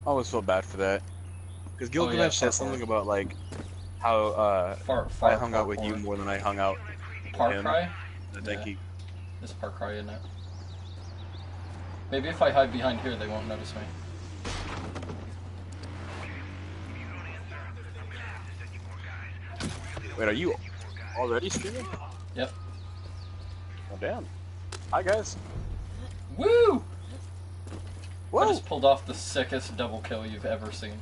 always feel bad for that. Because Oh yeah, Gilgamesh said parkour. something about like how I Far hung out with you parkour. more than I hung out with Far him. Cry? I think Yeah, he. it's Far Cry, isn't it? Maybe if I hide behind here, they won't notice me. Wait, are you already streaming? Yep. Oh damn! Hi guys. Woo! I Whoa! just pulled off the sickest double kill you've ever seen.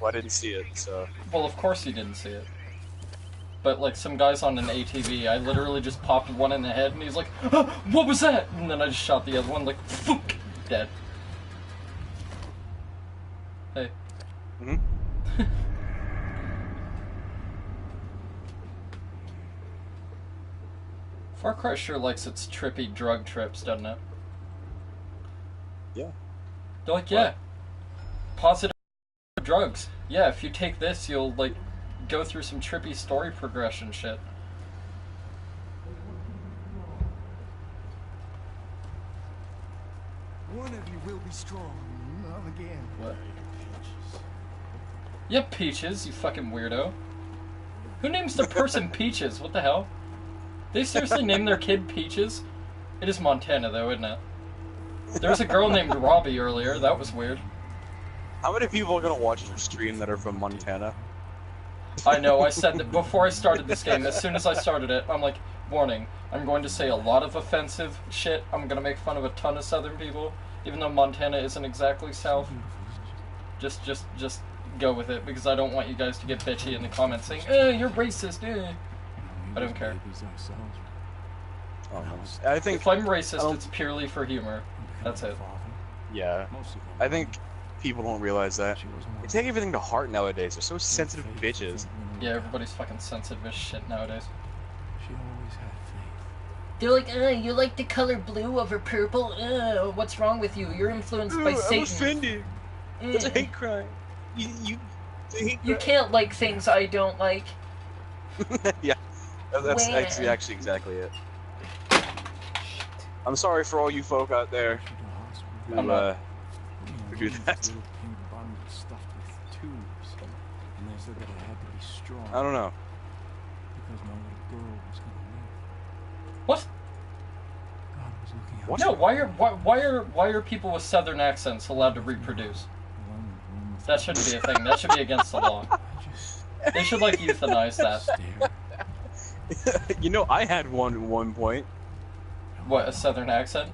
Well, I didn't see it, so. Well, of course you didn't see it. But, like, some guys on an ATV, I literally just popped one in the head, and he's like, ah, what was that? And then I just shot the other one, like, fook, dead. Hey. Mm-hmm. Far Cry sure likes its trippy drug trips, doesn't it? Yeah. They're like, yeah, positive drugs. Yeah, if you take this, you'll, like, go through some trippy story progression shit. One of you will be strong, not again. What? Yep, Peaches, you fucking weirdo. Who names their person Peaches? What the hell? They seriously name their kid Peaches? It is Montana, though, isn't it? There was a girl named Robbie earlier. That was weird. How many people are gonna watch your stream that are from Montana? I know, I said that before I started this game. As soon as I started it, I'm like, warning, I'm going to say a lot of offensive shit. I'm going to make fun of a ton of southern people, even though Montana isn't exactly south. Just go with it, because I don't want you guys to get bitchy in the comments saying, you're racist, I don't care. Oh, I think If I'm racist, it's purely for humor. That's it. yeah. I think people don't realize that. They take everything to heart nowadays. They're so sensitive bitches. Yeah, everybody's fucking sensitive as shit nowadays. She always had faith. They're like, you like the color blue over purple? What's wrong with you? You're influenced by I'm Satan. offended. It's a hate crime. You can't like things I don't like. Yeah, that's actually exactly it. I'm sorry for all you folk out there who do that. I don't know. What? What? No, why are people with southern accents allowed to reproduce? That shouldn't be a thing. That should be against the law. They should, like, euthanize that. You know, I had one at one point. What, a southern accent?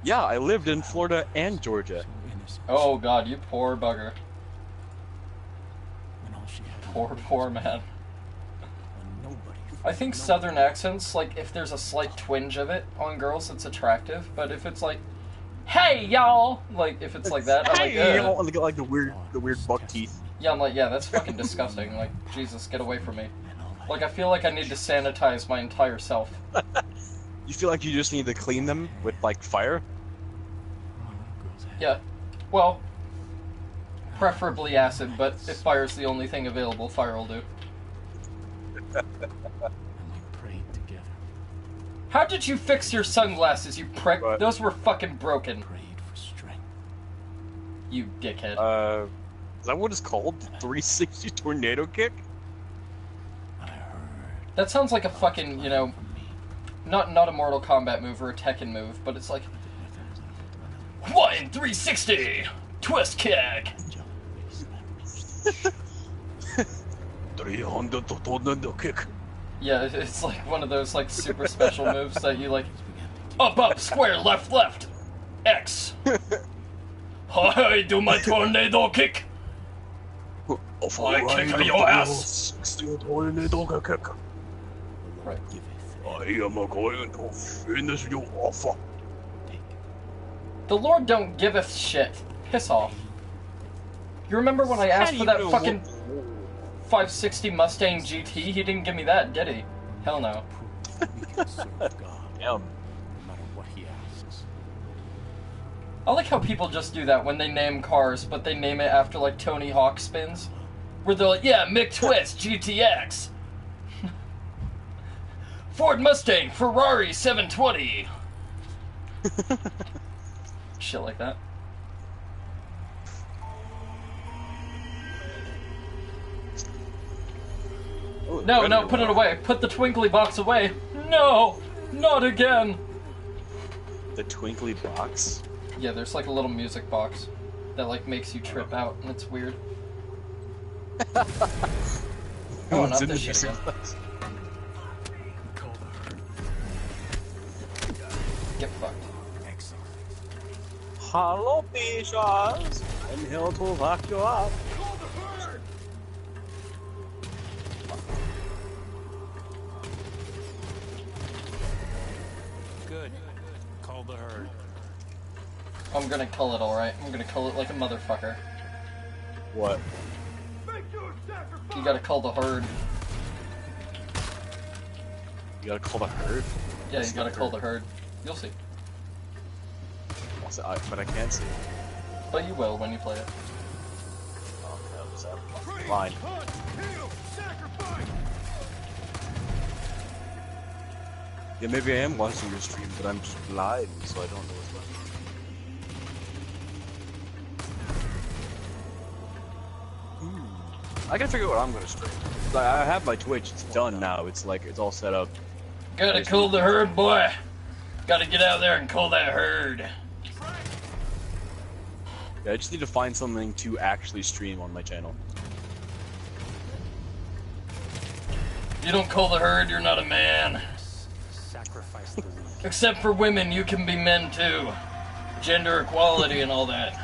Yeah, I lived in Florida and Georgia. Oh god, you poor bugger. Poor man. I think southern accents, like, if there's a slight twinge of it on girls, it's attractive. But if it's like, hey y'all, like, if it's like that, I'm like, Hey, you know, like the weird buck teeth. yeah, I'm like, yeah, that's fucking disgusting. Like, Jesus, get away from me. Like, I feel like I need to sanitize my entire self. You feel like you just need to clean them with, like, fire? Yeah. Well, preferably acid, but if fire's the only thing available, fire will do. How did you fix your sunglasses, you prick? What? Those were fucking broken. You dickhead. Is that what it's called? 360 tornado kick? That sounds like a fucking, you know, not a Mortal Kombat move or a Tekken move, but it's like 360 twist kick. 300 tornado kick. Yeah, it's like one of those like super special moves that you like up square left X. I do my tornado kick. I kick your ass. 360 tornado kick. Right. I am going to finish you off. The Lord don't giveth shit. Piss off. You remember when I asked for that fucking 560 Mustang GT? He didn't give me that, did he? Hell no. Damn. I like how people just do that when they name cars, but they name it after like Tony Hawk spins. Where they're like, yeah, McTwist GTX. Ford Mustang, Ferrari 720. Shit like that. No, no, put it away. Put the twinkly box away. No, not again. The twinkly box? Yeah, there's like a little music box that like makes you trip out, and it's weird. Oh, not this shit again. Get fucked. Excellent. Hello, Bishas. I'm here to fuck you up. Good. Call the herd. I'm gonna cull it, alright. I'm gonna cull it like a motherfucker. What? You gotta cull the herd. You gotta call the herd? Yeah, you gotta cull the herd. You'll see. But I can't see. But you will when you play it. Oh, that was that. Fine. Yeah, maybe I am watching your stream, but I'm just blind, so I don't know what's going on. I gotta figure out what I'm gonna stream. I have my Twitch, it's done now, it's like, it's all set up. Gotta cull the herd, boy! Gotta get out there and cull that herd. Yeah, I just need to find something to actually stream on my channel. You don't cull the herd, you're not a man. Sacrifice the weak. Except for women, you can be men too. Gender equality and all that.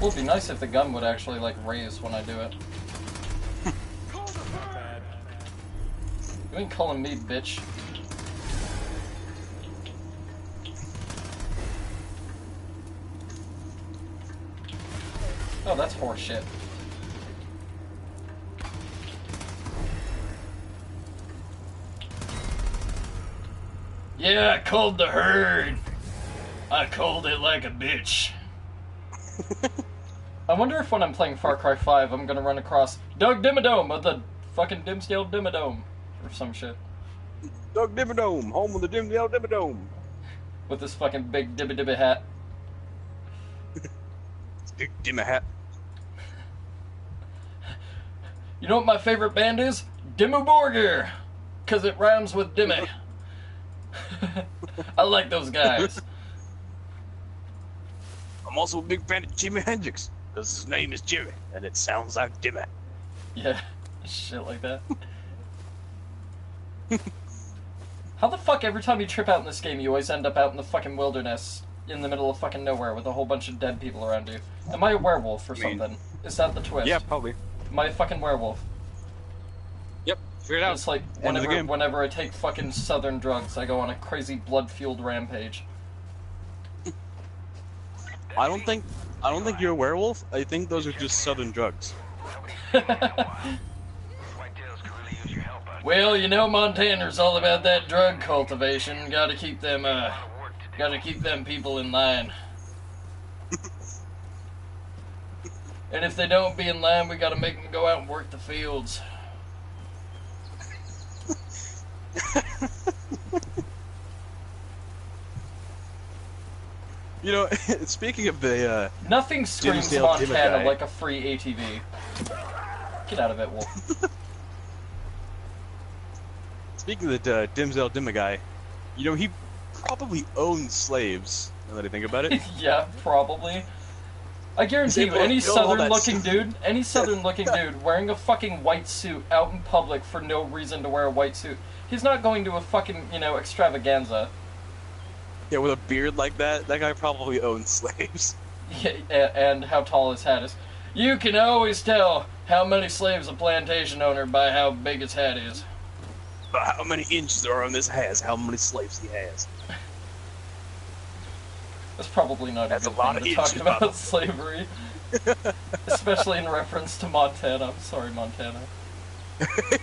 Well, it'd be nice if the gun would actually, like, raise when I do it. You ain't calling me, bitch. Oh, that's horseshit. Yeah, I culled the herd. I culled it like a bitch. I wonder if when I'm playing Far Cry 5, I'm gonna run across Doug Dimmadome of the fucking Dimsdale Dimmadome. Or some shit. Doug Dimmadome, home of the Dimsdale Dimmadome. With this fucking big dibba dibba hat. It's big dimma hat. You know what my favorite band is? Dimmu Borgir! Cause it rhymes with Dimmy. I like those guys. I'm also a big fan of Jimi Hendrix, because his name is Jimmy, and it sounds like Dimmy. Yeah, shit like that. How the fuck every time you trip out in this game you always end up out in the fucking wilderness in the middle of fucking nowhere with a whole bunch of dead people around you? Am I a werewolf or something? Is that the twist? Yeah, probably. Am I a fucking werewolf? Yep, figure it out. It's like whenever I take fucking southern drugs, I go on a crazy blood-fueled rampage. I don't think you're a werewolf. I think those are just southern drugs. Well, you know, Montana's all about that drug cultivation. Gotta keep them people in line. And if they don't be in line, we gotta make them go out and work the fields. You know, speaking of the Nothing screams Dimsdale Montana Dimmadome. like a free ATV. Get out of it, Wolf. Speaking of the Dimsdale Dimma guy, you know, he probably owns slaves, now that I think about it. Yeah, probably. I guarantee you, any southern-looking dude wearing a fucking white suit out in public for no reason to wear a white suit, he's not going to a fucking, you know, extravaganza. Yeah, with a beard like that guy probably owns slaves. Yeah, and how tall his hat is. You can always tell how many slaves a plantation owner by how big his hat is. How many inches there are on this has, how many slaves he has. That's probably not a good thing to talk about slavery. Especially in reference to Montana. I'm sorry, Montana.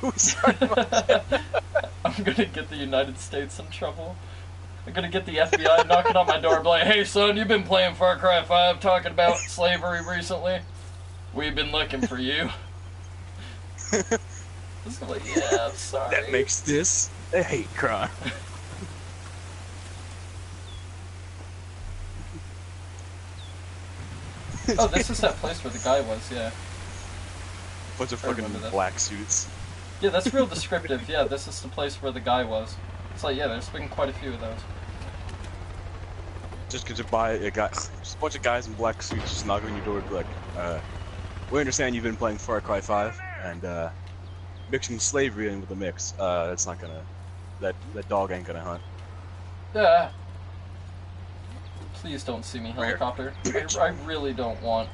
We started Montana. I'm gonna get the United States in trouble. I'm gonna get the FBI knocking on my door and be like, hey son, you've been playing Far Cry 5 talking about slavery recently? We've been looking for you. It's like, yeah, I'm sorry. That makes this a hate crime. Oh, this is that place where the guy was, yeah. Bunch of I fucking remember this. black suits. Yeah, that's real descriptive. Yeah, this is the place where the guy was. It's like, yeah, there's been quite a few of those. Just because you buy a guy, just a bunch of guys in black suits just knocking on your door and be like, we understand you've been playing Far Cry 5, and, mixing slavery in with the mix, that's not gonna, that dog ain't gonna hunt. Yeah. Please don't see me helicopter. I really don't want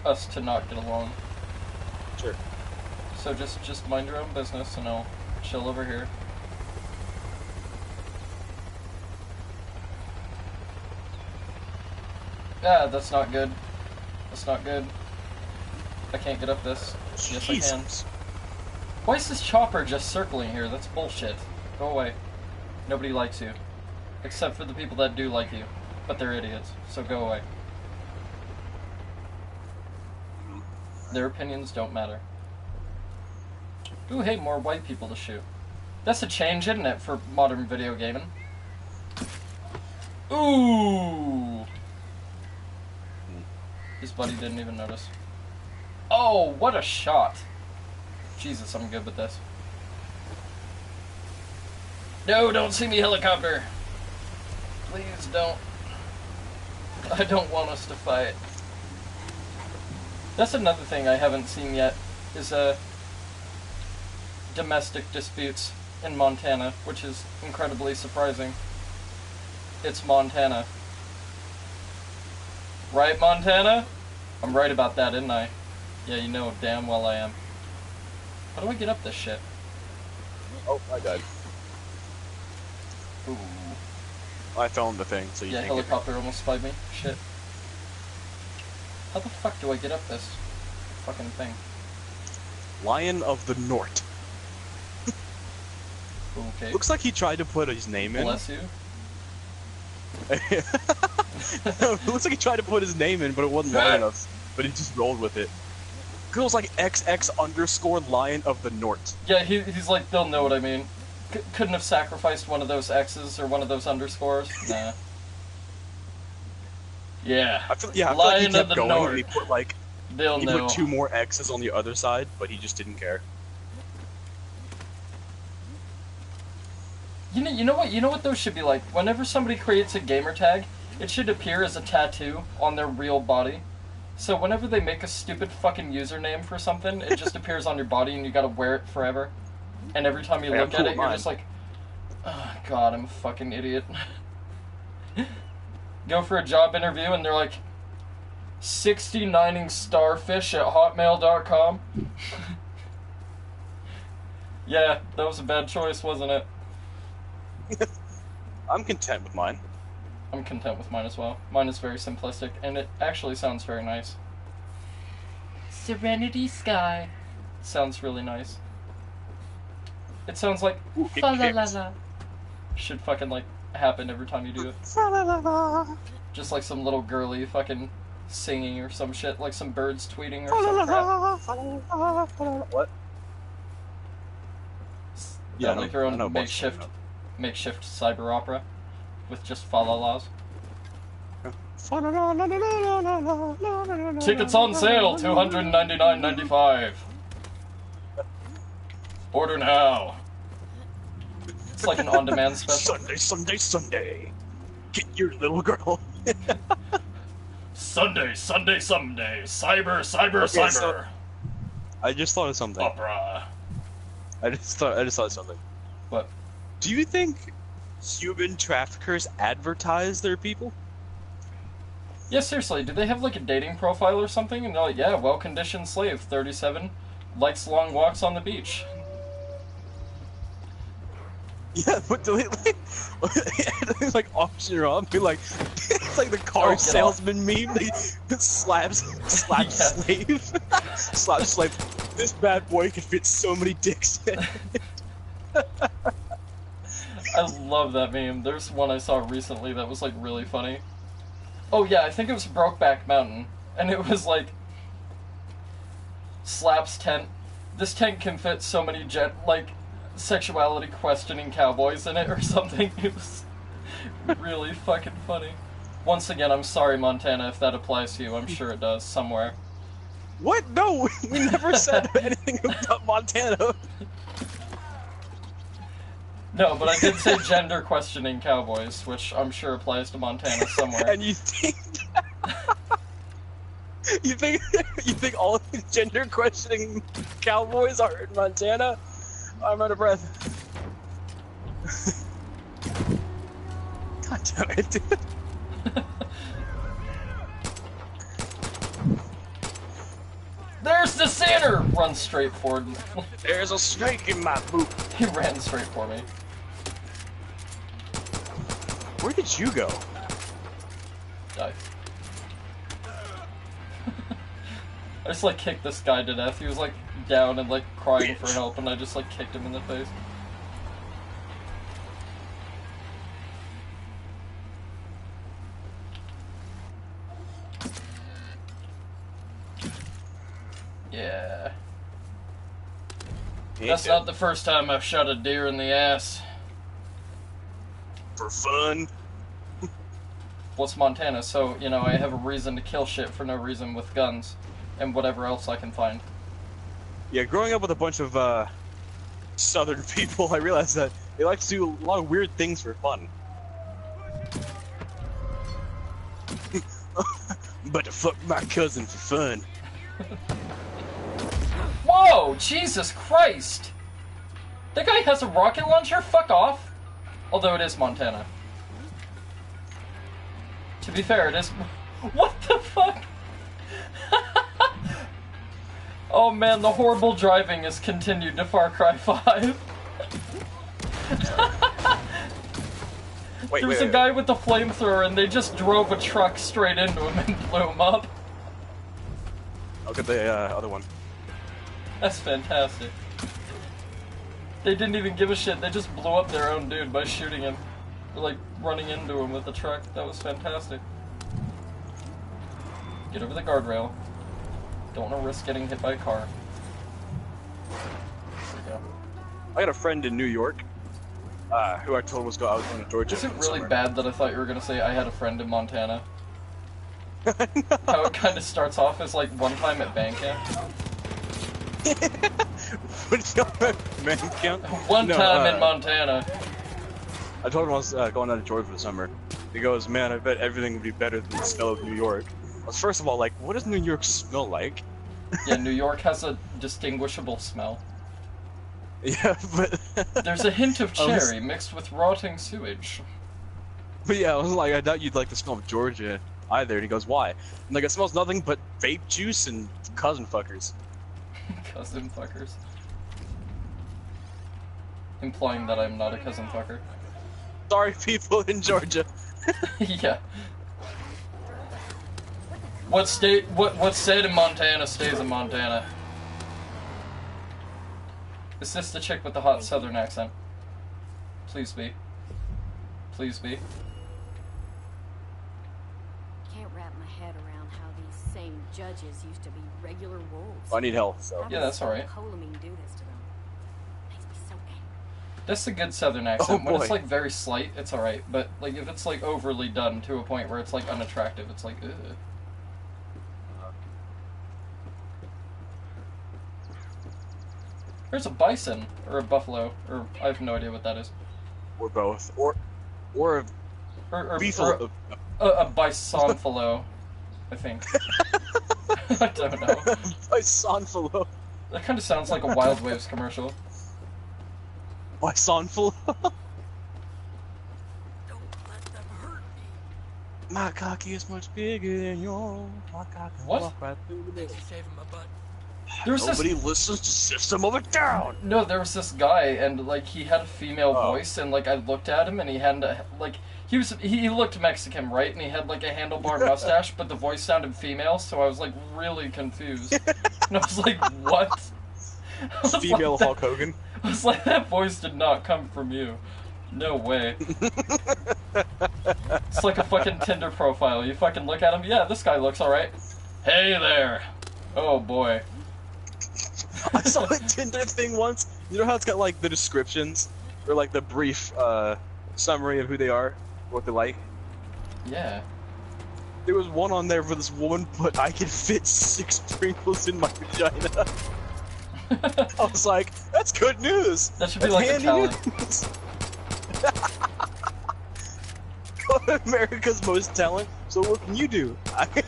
us to not get along. Sure. So just mind your own business and I'll chill over here. Ah, that's not good. That's not good. I can't get up this. Yes, I can. Why is this chopper just circling here? That's bullshit. Go away. Nobody likes you. Except for the people that do like you. But they're idiots, so go away. Their opinions don't matter. Ooh, hey, more white people to shoot. That's a change, isn't it, for modern video gaming? Ooh! His buddy didn't even notice. Oh, what a shot! Jesus, I'm good with this. No, don't see me, helicopter! Please don't. I don't want us to fight. That's another thing I haven't seen yet, is domestic disputes in Montana, which is incredibly surprising. It's Montana. Right, Montana? I'm right about that, isn't I? Yeah, you know damn well I am. How do I get up this shit? Oh, I died. Ooh. I fell in the thing, so you Yeah, can't helicopter almost spied me. Shit. How the fuck do I get up this fucking thing? Lion of the North. Okay. Looks like he tried to put his name in. Bless you. Looks like he tried to put his name in, but it wasn't long enough. But he just rolled with it. Girl's like XX_ Lion of the North. Yeah, he's like, they'll know what I mean. Couldn't have sacrificed one of those X's or one of those underscores? Nah. Yeah. I feel like Lion he of kept the going North. and he put like They'll he know. put 2 more X's on the other side, but he just didn't care. You know what those should be like? Whenever somebody creates a gamer tag, it should appear as a tattoo on their real body. So whenever they make a stupid fucking username for something, it just appears on your body and you gotta wear it forever. And every time you look at it, you're just like, oh god, I'm a fucking idiot. Go for a job interview and they're like, 69ing starfish at hotmail.com. Yeah, that was a bad choice, wasn't it? I'm content with mine. I'm content with mine as well. Mine is very simplistic, and it actually sounds very nice. Serenity Sky. Sounds really nice. It sounds like fa la la la. Should fucking like happen every time you do it. Just like some little girly fucking singing or some shit, like some birds tweeting or some crap. What? Yeah, like your own makeshift cyber opera with just fa-la-las. Tickets on sale, $299.95. Order now. It's like an on-demand special. Sunday. Get your little girl. Sunday. Cyber. So, I just thought of something. Opera. I just thought of something. What? Do you think human traffickers advertise their people? Yeah, seriously, do they have like a dating profile or something? And they're like, yeah, well-conditioned slave, 37, likes long walks on the beach. Yeah, but do they like auction her up? Be like, it's like the car salesman meme. They slap Yeah. slave, slap slave. This bad boy can fit so many dicks in. I love that meme. There's one I saw recently that was like really funny. Oh yeah, I think it was Brokeback Mountain, and it was like Slap's tent. This tent can fit so many sexuality questioning cowboys in it or something. It was really fucking funny. Once again, I'm sorry, Montana, if that applies to you. I'm sure it does, somewhere. What? No, we never said anything about Montana. No, but I did say gender questioning cowboys, which I'm sure applies to Montana somewhere. And you think you think all of the gender questioning cowboys are in Montana? I'm out of breath. God damn it, dude. There's the Sander! Runs straight forward. There's a snake in my boot. He ran straight for me. Where did you go? Die. I just like kicked this guy to death. He was like down and like crying for help, and I just like kicked him in the face. Yeah. That's not the first time I've shot a deer in the ass. For fun. What's Montana? So, you know, I have a reason to kill shit for no reason with guns. And whatever else I can find. Yeah, growing up with a bunch of southern people, I realized that they like to do a lot of weird things for fun. But to fuck my cousin for fun. Whoa! Jesus Christ! That guy has a rocket launcher? Fuck off! Although it is Montana. To be fair, it is... What the fuck? Oh man, the horrible driving has continued to Far Cry 5. There's a guy with a flamethrower and they just drove a truck straight into him and blew him up. Look at the other one. That's fantastic. They didn't even give a shit, they just blew up their own dude by shooting him. Like, running into him with the truck. That was fantastic. Get over the guardrail. Don't want to risk getting hit by a car. There we go. I got a friend in New York, who I told was going to Georgia. Is it really bad that I thought you were going to say I had a friend in Montana? How it kind of starts off as like one time at band camp. Man camp? One time in Montana. I told him I was going out to Georgia for the summer. He goes, man, I bet everything would be better than the smell of New York. I was first of all like, what does New York smell like? Yeah, New York has a distinguishable smell. Yeah, but... There's a hint of cherry mixed with rotting sewage. But yeah, I was like, I doubt you'd like the smell of Georgia either. And he goes, why? I'm like, it smells nothing but vape juice and cousin fuckers. Cousin fuckers. Implying that I'm not a cousin fucker. Sorry, people in Georgia. Yeah. What's said in Montana stays in Montana. Is this the chick with the hot southern accent? Please be. Please be. Can't wrap my head around how these same judges used to be regular wolves. I need help, so. Yeah, that's alright. Cholamine do this to them. Makes me so angry. That's a good southern accent. Oh, when boy. it's like very slight, it's alright. But like if it's like overly done to a point where it's like unattractive, it's like ugh. There's a bison or a buffalo, or I have no idea what that is. Or both. Or Or beefalo. a bisonfalo, I think. I don't know. Bisonfalo. That kind of sounds like a Wild Waves commercial. Bisonfalo. Don't let them hurt me. My cock is much bigger than yours. My cock can What? walk right through the middle. Shaving my butt. There was Nobody listens to System of a Down. No, there was this guy, and like he had a female voice, and like I looked at him, and he had like he looked Mexican, right? And he had like a handlebar mustache, but the voice sounded female, so I was like really confused. And I was like, what? I was Female like, Hulk Hogan. I was like, that voice did not come from you. No way. It's like a fucking Tinder profile. You fucking look at him, yeah, this guy looks alright. Hey there. Oh boy. I saw a Tinder thing once. You know how it's got like the descriptions or like the brief summary of who they are, what they like. Yeah. There was one on there for this woman, but I could fit 6 Pringles in my vagina. I was like, that's good news. That should be That's like a handy challenge. news. America's Most Talent. So what can you do? I can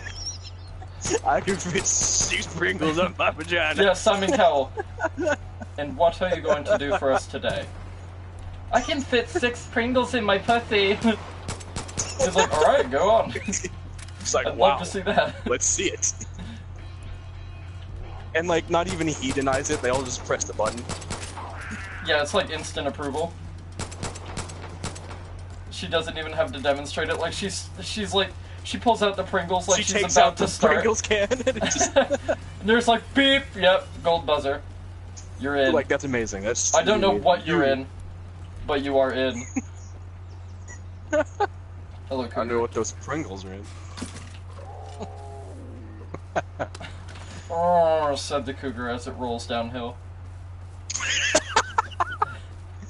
fit 6 Pringles up my vagina. Yeah, Simon Cowell. And what are you going to do for us today? I can fit 6 Pringles in my pussy. He's like, alright, go on. It's like, I'd wow, love to see that. let's see it. And like, not even he denies it, they all just press the button. Yeah, it's like instant approval. She doesn't even have to demonstrate it. Like, she's like, she pulls out the Pringles like She she's takes about out to the start. Pringles can and it just... And there's like, beep, yep, gold buzzer. You're in. like, that's amazing. That's I don't know truly what you're amazing. in, but you are in. Hello, I Cougar. know what those Pringles are in. Oh, said the Cougar as it rolls downhill.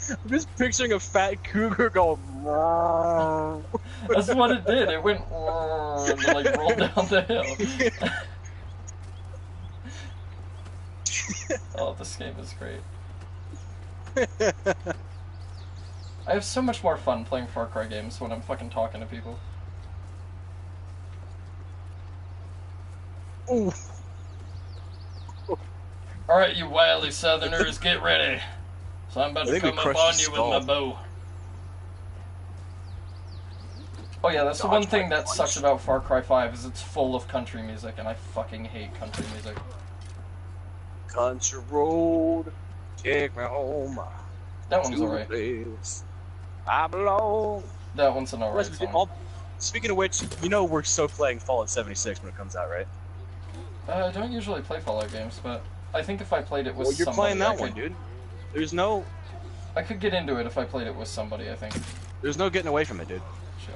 I'm just picturing a fat cougar going. That's what it did. It went and then, like rolled down the hill. Oh, this game is great. I have so much more fun playing Far Cry games when I'm fucking talking to people. Ooh. Alright, you wily southerners, get ready. So I'm about I to think we come up crushed on his you with my skull. bow. Oh yeah, that's the Dodge one thing my that punch. sucks about Far Cry 5 is it's full of country music, and I fucking hate country music. Country road, take me home. That one's to alright. the place I belong. That one's an alright song. Speaking of which, you know we're so playing Fallout 76 when it comes out, right? I don't usually play Fallout games, but I think if I played it with Well, you're somebody, playing that I one, could, dude. There's no get into it if I played it with somebody, I think. getting away from it, dude. Shit.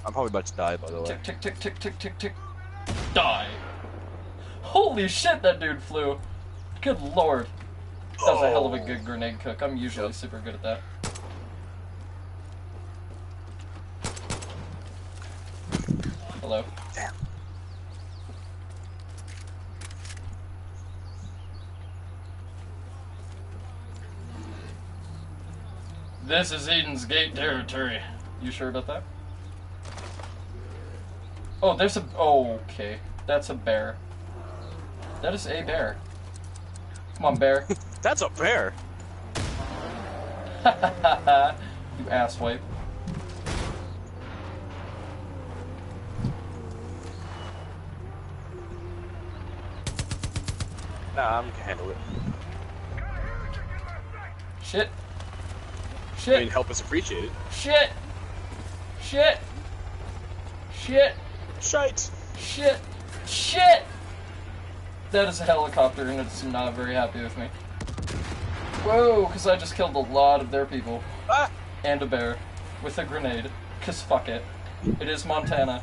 I'm probably about to die, by the way. Tick, tick, tick, tick, tick, tick, tick. Die. Holy shit, that dude flew. Good lord. That was a hell of a good grenade cook. I'm usually super good at that. Hello. Damn. This is Eden's Gate territory. You sure about that? Oh, there's a... Oh, okay. That's a bear. That is a bear. Come on, bear. That's a bear. You asswipe. Nah, I'm gonna handle it. Shit. I Shit. mean, help us appreciate it. Shit. Shit. Shit. Shite. Shit. Shit. That is a helicopter and it's not very happy with me. Whoa, because I just killed a lot of their people. Ah! And a bear. With a grenade. Because fuck it. It is Montana.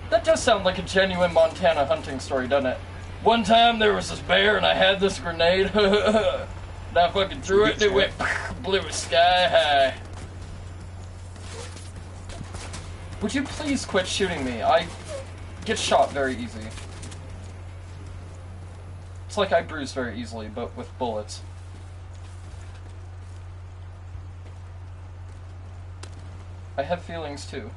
That does sound like a genuine Montana hunting story, doesn't it? One time there was this bear and I had this grenade. And I fucking threw it and it went blue sky high. Would you please quit shooting me? I get shot very easy. It's like I bruise very easily, but with bullets. I have feelings too.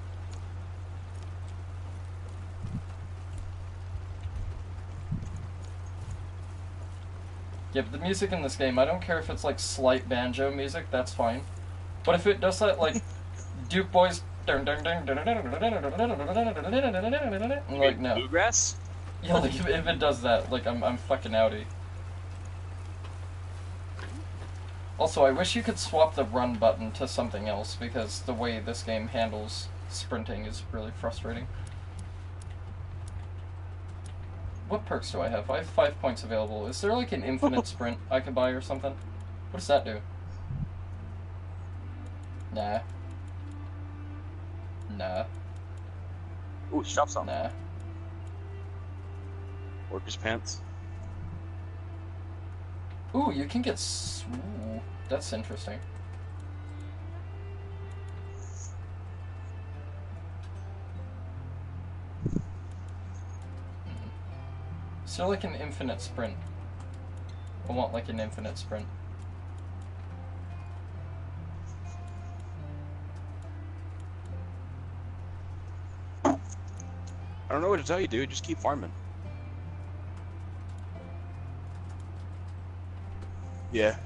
Yeah, but the music in this game, I don't care if it's like slight banjo music, that's fine. But if it does that like Duke Boys, I'm like, no. Bluegrass? Yeah, like if it does that, like I'm fucking outie. Also, I wish you could swap the run button to something else because the way this game handles sprinting is really frustrating. What perks do I have? I have 5 points available. Is there like an infinite sprint I could buy or something? What does that do? Nah. Nah. Ooh, shop something. Nah. Workers' pants. Ooh, you can get... Ooh, that's interesting. Is there like an infinite sprint? I want like an infinite sprint. I don't know what to tell you, dude. Just keep farming. Yeah.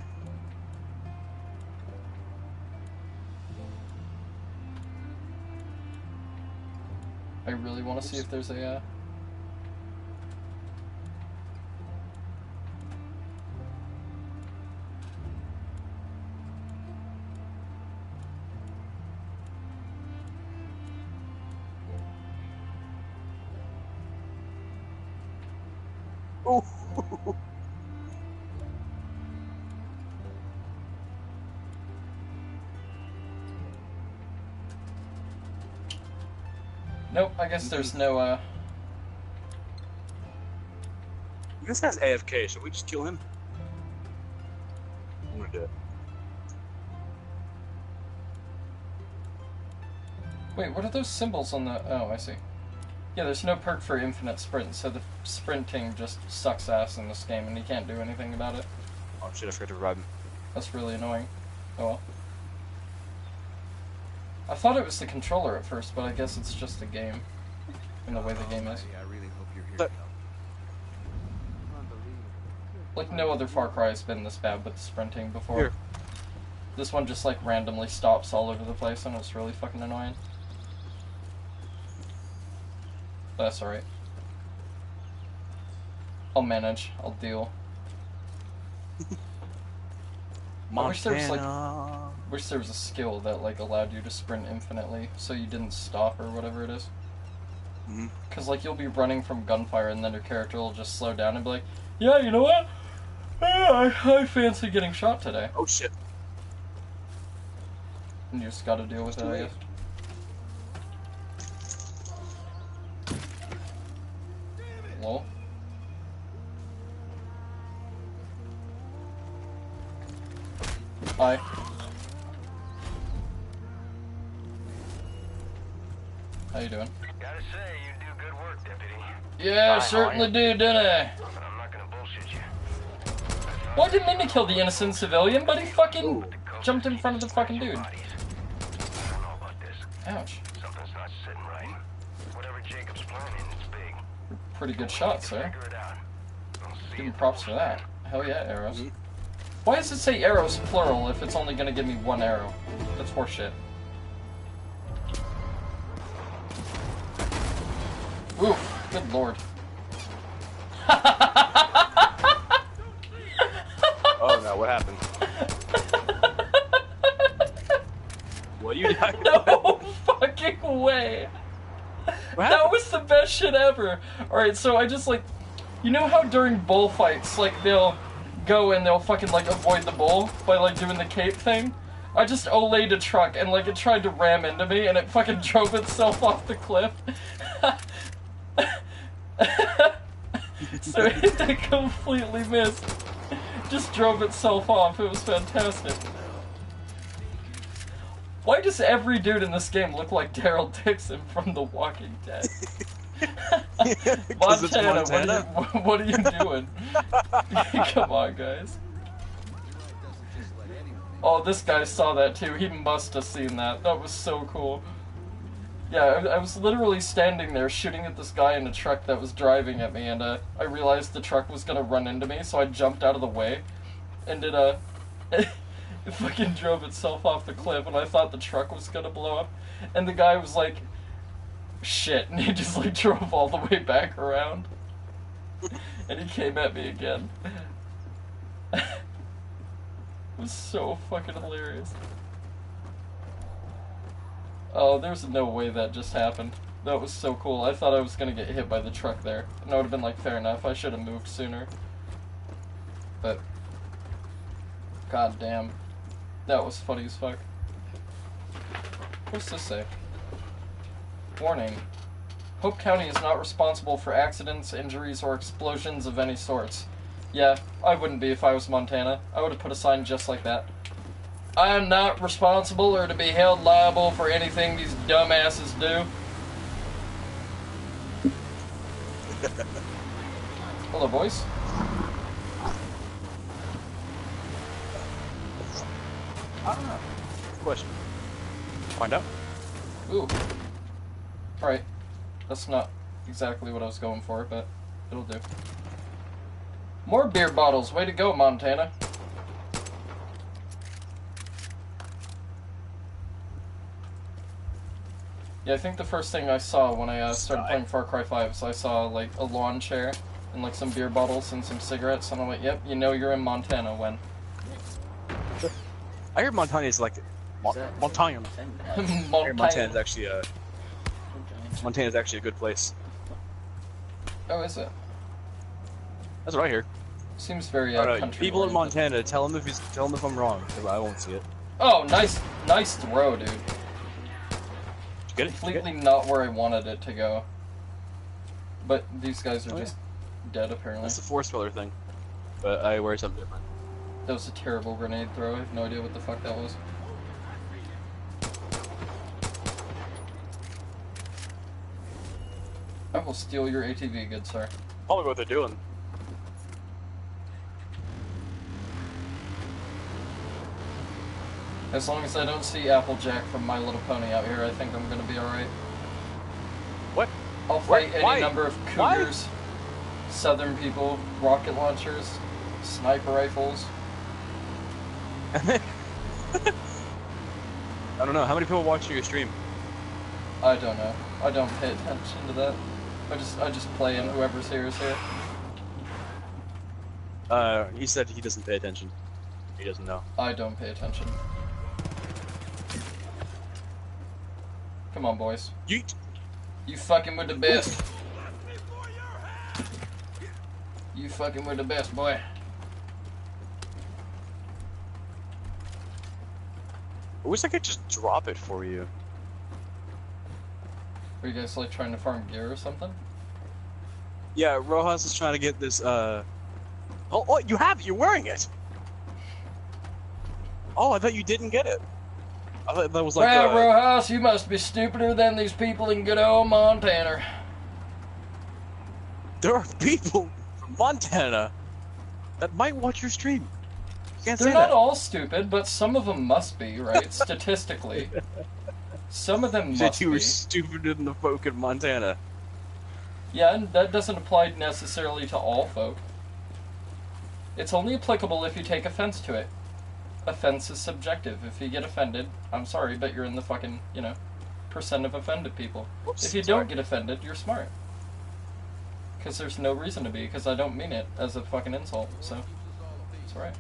I really want to see if there's a, Oh. Nope, I guess there's no, This guy's AFK. Should we just kill him? I'm gonna do it. Wait, what are those symbols on the... Oh, I see. Yeah, there's no perk for infinite sprint, so the sprinting just sucks ass in this game, and you can't do anything about it. Oh shit, I forgot to revive him. That's really annoying. Oh well. I thought it was the controller at first, but I guess it's just the game. And the way the game is. I really hope you're here. But- Like, no other Far Cry has been this bad with the sprinting before. Here. This one just, like, randomly stops all over the place, and it's really fucking annoying. But that's alright. I'll manage. I'll deal. I wish there was, like... wish there was a skill that, like, allowed you to sprint infinitely, so you didn't stop or whatever it is. Because, like, you'll be running from gunfire, and then your character will just slow down and be like, yeah, you know what? I fancy getting shot today. Oh shit. And you just gotta deal with it, I guess. Lol. Hi. How you doing? Gotta say, you do good work, Deputy. Yeah, Hi, certainly how do, didn't I? But I'm not gonna bullshit you. Well, I didn't mean to kill the innocent civilian, but he fucking Ooh. jumped in front of the fucking dude. Bodies. I don't know about this. Ouch. Something's not sitting right. Whatever Jacob's planning, it's big. Pretty good shot, sir. Figure it out. I'll see Give you him props for that. Hell yeah, arrows. Why does it say arrows plural if it's only gonna give me one arrow? That's horseshit. Oof, good lord. Oh no, what happened? What you died? No fucking way! What That happened? was the best shit ever! Alright, so I just like... You know how during bullfights, like, they'll go and they'll fucking, like, avoid the bull by, like, doing the cape thing? I just olayed a truck and, like, it tried to ram into me and it fucking drove itself off the cliff. So it completely missed. Just drove itself off. It was fantastic. Why does every dude in this game look like Daryl Dixon from The Walking Dead? 'Cause it's Montana, what are you doing? Come on, guys. Oh, this guy saw that too. He must have seen that. That was so cool. Yeah, I was literally standing there shooting at this guy in a truck that was driving at me, and I realized the truck was gonna run into me, so I jumped out of the way, and it fucking drove itself off the cliff, and I thought the truck was gonna blow up, and the guy was like, shit, and he just like drove all the way back around, and he came at me again. It was so fucking hilarious. Oh, there's no way that just happened. That was so cool. I thought I was gonna get hit by the truck there. And I would have been like, fair enough, I should have moved sooner. But, god damn. That was funny as fuck. What's this say? Warning. Hope County is not responsible for accidents, injuries, or explosions of any sorts. Yeah, I wouldn't be if I was Montana. I would have put a sign just like that. I am not responsible or to be held liable for anything these dumbasses do. Hello, boys. Question. Find out. Ooh. Alright. That's not exactly what I was going for, but it'll do. More beer bottles. Way to go, Montana. Yeah, I think the first thing I saw when I started playing Far Cry 5 is I saw, like, a lawn chair and, like, some beer bottles and some cigarettes, and I went, yep, you know you're in Montana when. I hear Montana is like Montana. I hear Montana's actually Montana's actually a good place. Oh, is it? That's what I hear. Seems very country. People in Montana, tell him if I'm wrong, because I won't see it. Oh, nice throw, dude. Get it? Completely not where I wanted it to go. But these guys are just dead, apparently. That's the force speller thing. But I wear something different. That was a terrible grenade throw. I have no idea what the fuck that was. I will steal your ATV, good sir. Probably what they're doing. As long as I don't see Applejack from My Little Pony out here, I think I'm gonna be alright. What? I'll fight any Why? number of cougars, southern people, rocket launchers, sniper rifles. I don't know. How many people watching your stream? I don't know. I don't pay attention to that. I just play and whoever's here is here. He said he doesn't pay attention. He doesn't know. I don't pay attention. Come on, boys. Yeet. You fucking with the best. You fucking with the best, boy. I wish I could just drop it for you. Are you guys like trying to farm gear or something? Yeah, Rojas is trying to get this, Oh, you're wearing it! Oh, I thought you didn't get it. I thought that was like, Well, Rojas, you must be stupider than these people in good old Montana. There are people from Montana that might watch your stream. You can't They're say not that. all stupid, but some of them must be, right? Statistically. Some of them You said must you were be. stupider than the folk in Montana. Yeah, and that doesn't apply necessarily to all folk. It's only applicable if you take offense to it. Offense is subjective. If you get offended, I'm sorry, but you're in the fucking, percent of offended people. Whoops, If you sorry. don't get offended, you're smart. Because there's no reason to be, because I don't mean it as a fucking insult, so it's alright.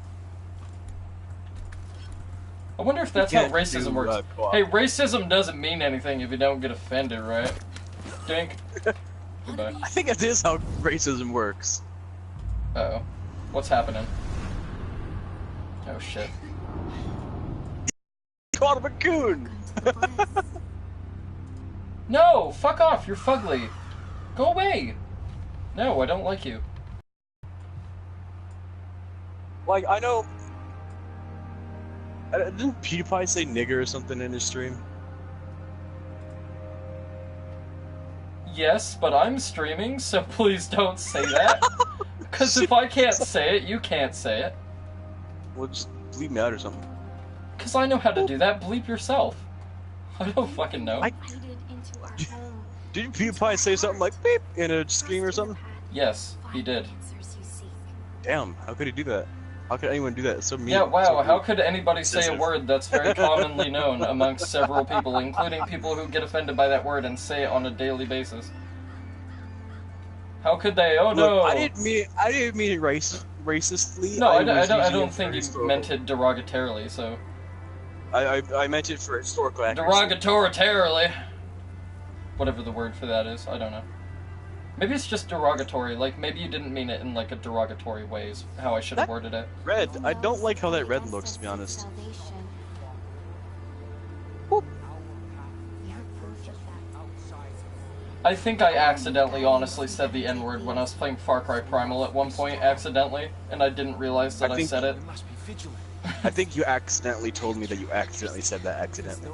I wonder if that's how can't racism do, works. co-op. Hey, racism doesn't mean anything if you don't get offended, right? Dink. Goodbye. I think it is how racism works. Uh-oh. What's happening? Oh, shit. Caught a raccoon! No! Fuck off! You're fugly! Go away! No, I don't like you. Like, I know... Didn't PewDiePie say nigger or something in his stream? Yes, but I'm streaming, so please don't say that. Because if I can't say it, you can't say it. Well, just bleep me out or something. Because I know how to do that. Bleep yourself. I don't fucking know. Didn't PewDiePie say something like beep in a stream or something? Yes, he did. Damn, how could he do that? How could anyone do that? It's so mean. Yeah, wow, so how rude. could anybody say a Sensitive. word that's very commonly known amongst several people, including people who get offended by that word and say it on a daily basis? How could they? Oh no! Look, I didn't mean it racistly. No, I was using don't it think for you historical- meant it derogatorily, so... I meant it for historical accuracy. Derogatorily! Whatever the word for that is, I don't know. Maybe it's just derogatory, like, maybe you didn't mean it in, like, a derogatory way is how I should have worded it. Red. I don't like how that red looks, to be honest. I think I accidentally honestly said the N-word when I was playing Far Cry Primal at one point, accidentally, and I didn't realize that I said it. I think you accidentally told me that you accidentally said that accidentally.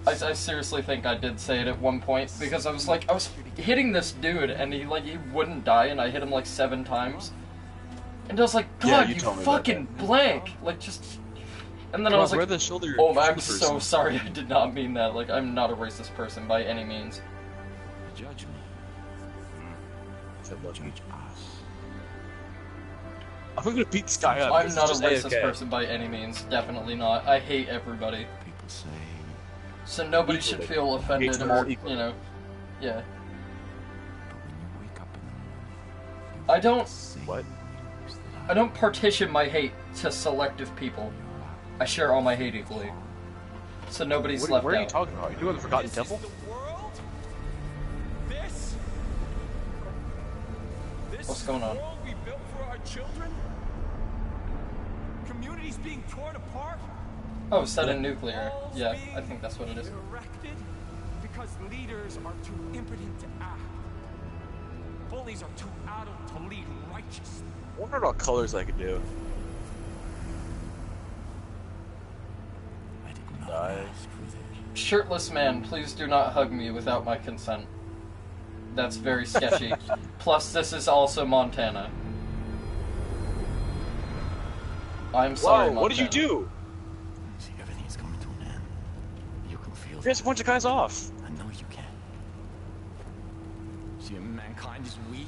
I seriously think I did say it at one point, because I was hitting this dude, and he wouldn't die, and I hit him like 7 times. And I was like, Yeah, God, you you told me fucking blank! Like, just... And then I was Where like, the shoulder? oh, I'm shoulder so person? sorry, I did not mean that. Like, I'm not a racist person by any means. Judge me. Said look. Judge us. I'm gonna beat this guy up. I'm because not a he's just racist AFK. person by any means. Definitely not. I hate everybody. People say. So nobody should Equally. feel offended Hates them all or, equally. you know... Yeah. But when you wake up in the morning, I don't... What? I don't partition my hate to selective people. I share all my hate equally. So nobody's What, left where are you out. talking about? Are you doing the Forgotten Temple? What's going on? World we built for our children? Communities being torn apart? Oh, set in nuclear. Walls Yeah, being I think that's what it is. Erected because leaders are too impotent to act. Bullies are too adult to lead righteously. I wonder what colors I could do. I did not Die. ask for this. Shirtless man, please do not hug me without my consent. That's very sketchy. Plus, this is also Montana. I'm sorry, Whoa, what did you Montana. do? See, everything's coming to an end. You can feel There's a that. bunch of guys off. I know you can. See, mankind is weak.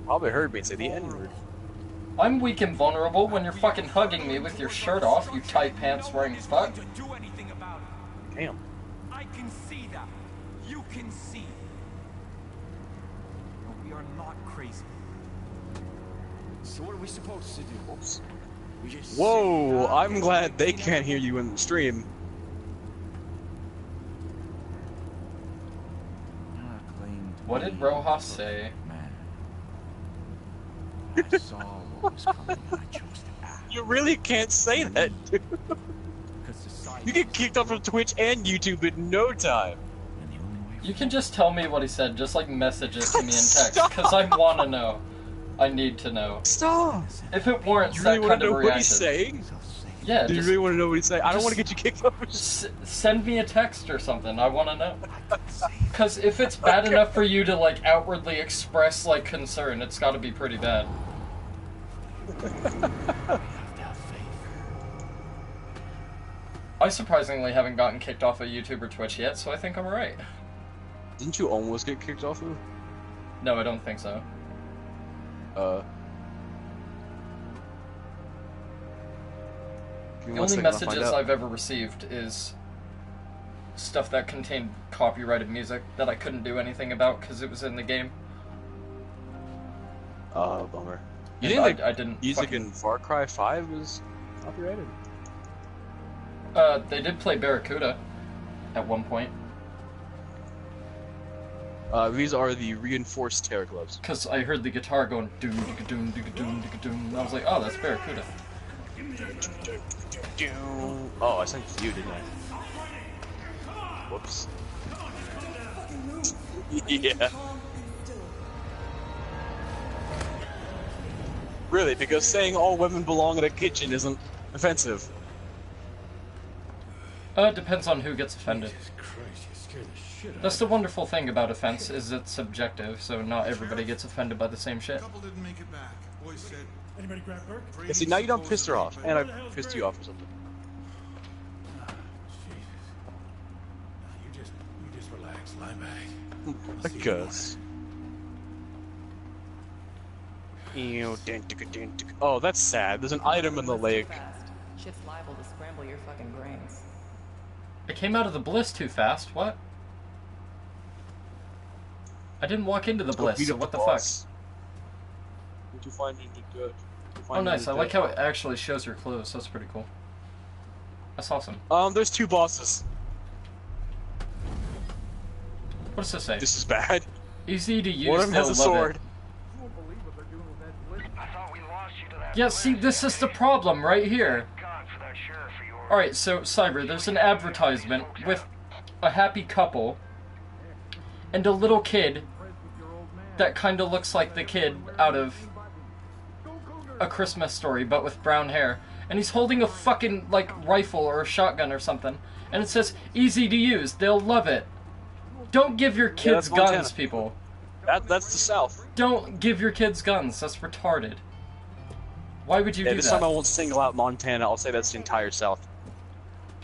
Probably heard me say the N-word. I'm weak and vulnerable when you're fucking hugging me with your shirt off, you tight pants wearing fuck. To do anything about it. Damn. I can see that. You can see it. But we are not crazy. So what are we supposed to do? Oops. We just Whoa, I'm glad they can't hear you in the stream. What did Rojas say? Man. I saw what was coming and I chose to act. You really can't say that, dude. Because society You get kicked off of Twitch and YouTube in no time. and the only way You can just tell me what he said, just like message it to me in text, because I wanna know. I need to know. Stop! If it warrants You really that want kind to of know what reaction. he's saying? Yeah, Do you just really want to know what he's saying? I don't just- want to get you kicked off. send me a text or something. I want to know. Because if it's bad enough for you to like outwardly express like concern, it's got to be pretty bad. we have to have faith. I surprisingly haven't gotten kicked off of YouTube or Twitch yet, so I think I'm alright. Didn't you almost get kicked off of? No, I don't think so. Give me The one only second, I'll find messages out. I've ever received is stuff that contained copyrighted music that I couldn't do anything about because it was in the game. Oh, bummer. You And think I didn't music fucking- in Far Cry 5 was copyrighted? They did play Barracuda at one point. These are the reinforced terror gloves. Because I heard the guitar going doom digga doom digga doom digga doom, and I was like, oh, that's Barracuda. Oh, I sent it to you, didn't I? Whoops. Yeah. Really, because saying all women belong in a kitchen isn't offensive. It depends on who gets offended. Jesus Christ, you scared the shit out That's the wonderful thing about offense, is it's subjective, so not everybody gets offended by the same shit. Couple didn't make it back. Boys said. Anybody grab Burke? Yeah, see, now you don't piss her off, and I pissed you off or something. Jesus. You just relax. Lie back. I guess. Oh, that's sad. There's an item in the lake. Shit's liable to scramble your fucking brains. It came out of the bliss too fast, what? I didn't walk into the Go bliss, beat so up what the the fuck? boss. What'd you find into good? Oh nice, I like how it actually shows your clothes, that's pretty cool. That's awesome. There's 2 bosses. What does this say? This is bad. Easy to use, One of them has a they'll love sword. it. I thought we lost you to that. Yeah, see, this is the problem right here. God for that sheriff of yours. Alright, so, Cyber, there's an advertisement with a happy couple and a little kid that kinda looks like the kid out of A Christmas Story, but with brown hair. And he's holding a fucking, like, rifle or a shotgun or something. And it says, easy to use, they'll love it. Don't give your kids that's Montana. guns, people. That's the South. Don't give your kids guns, that's retarded. Why would you do This that? time I won't single out Montana, I'll say that's the entire South.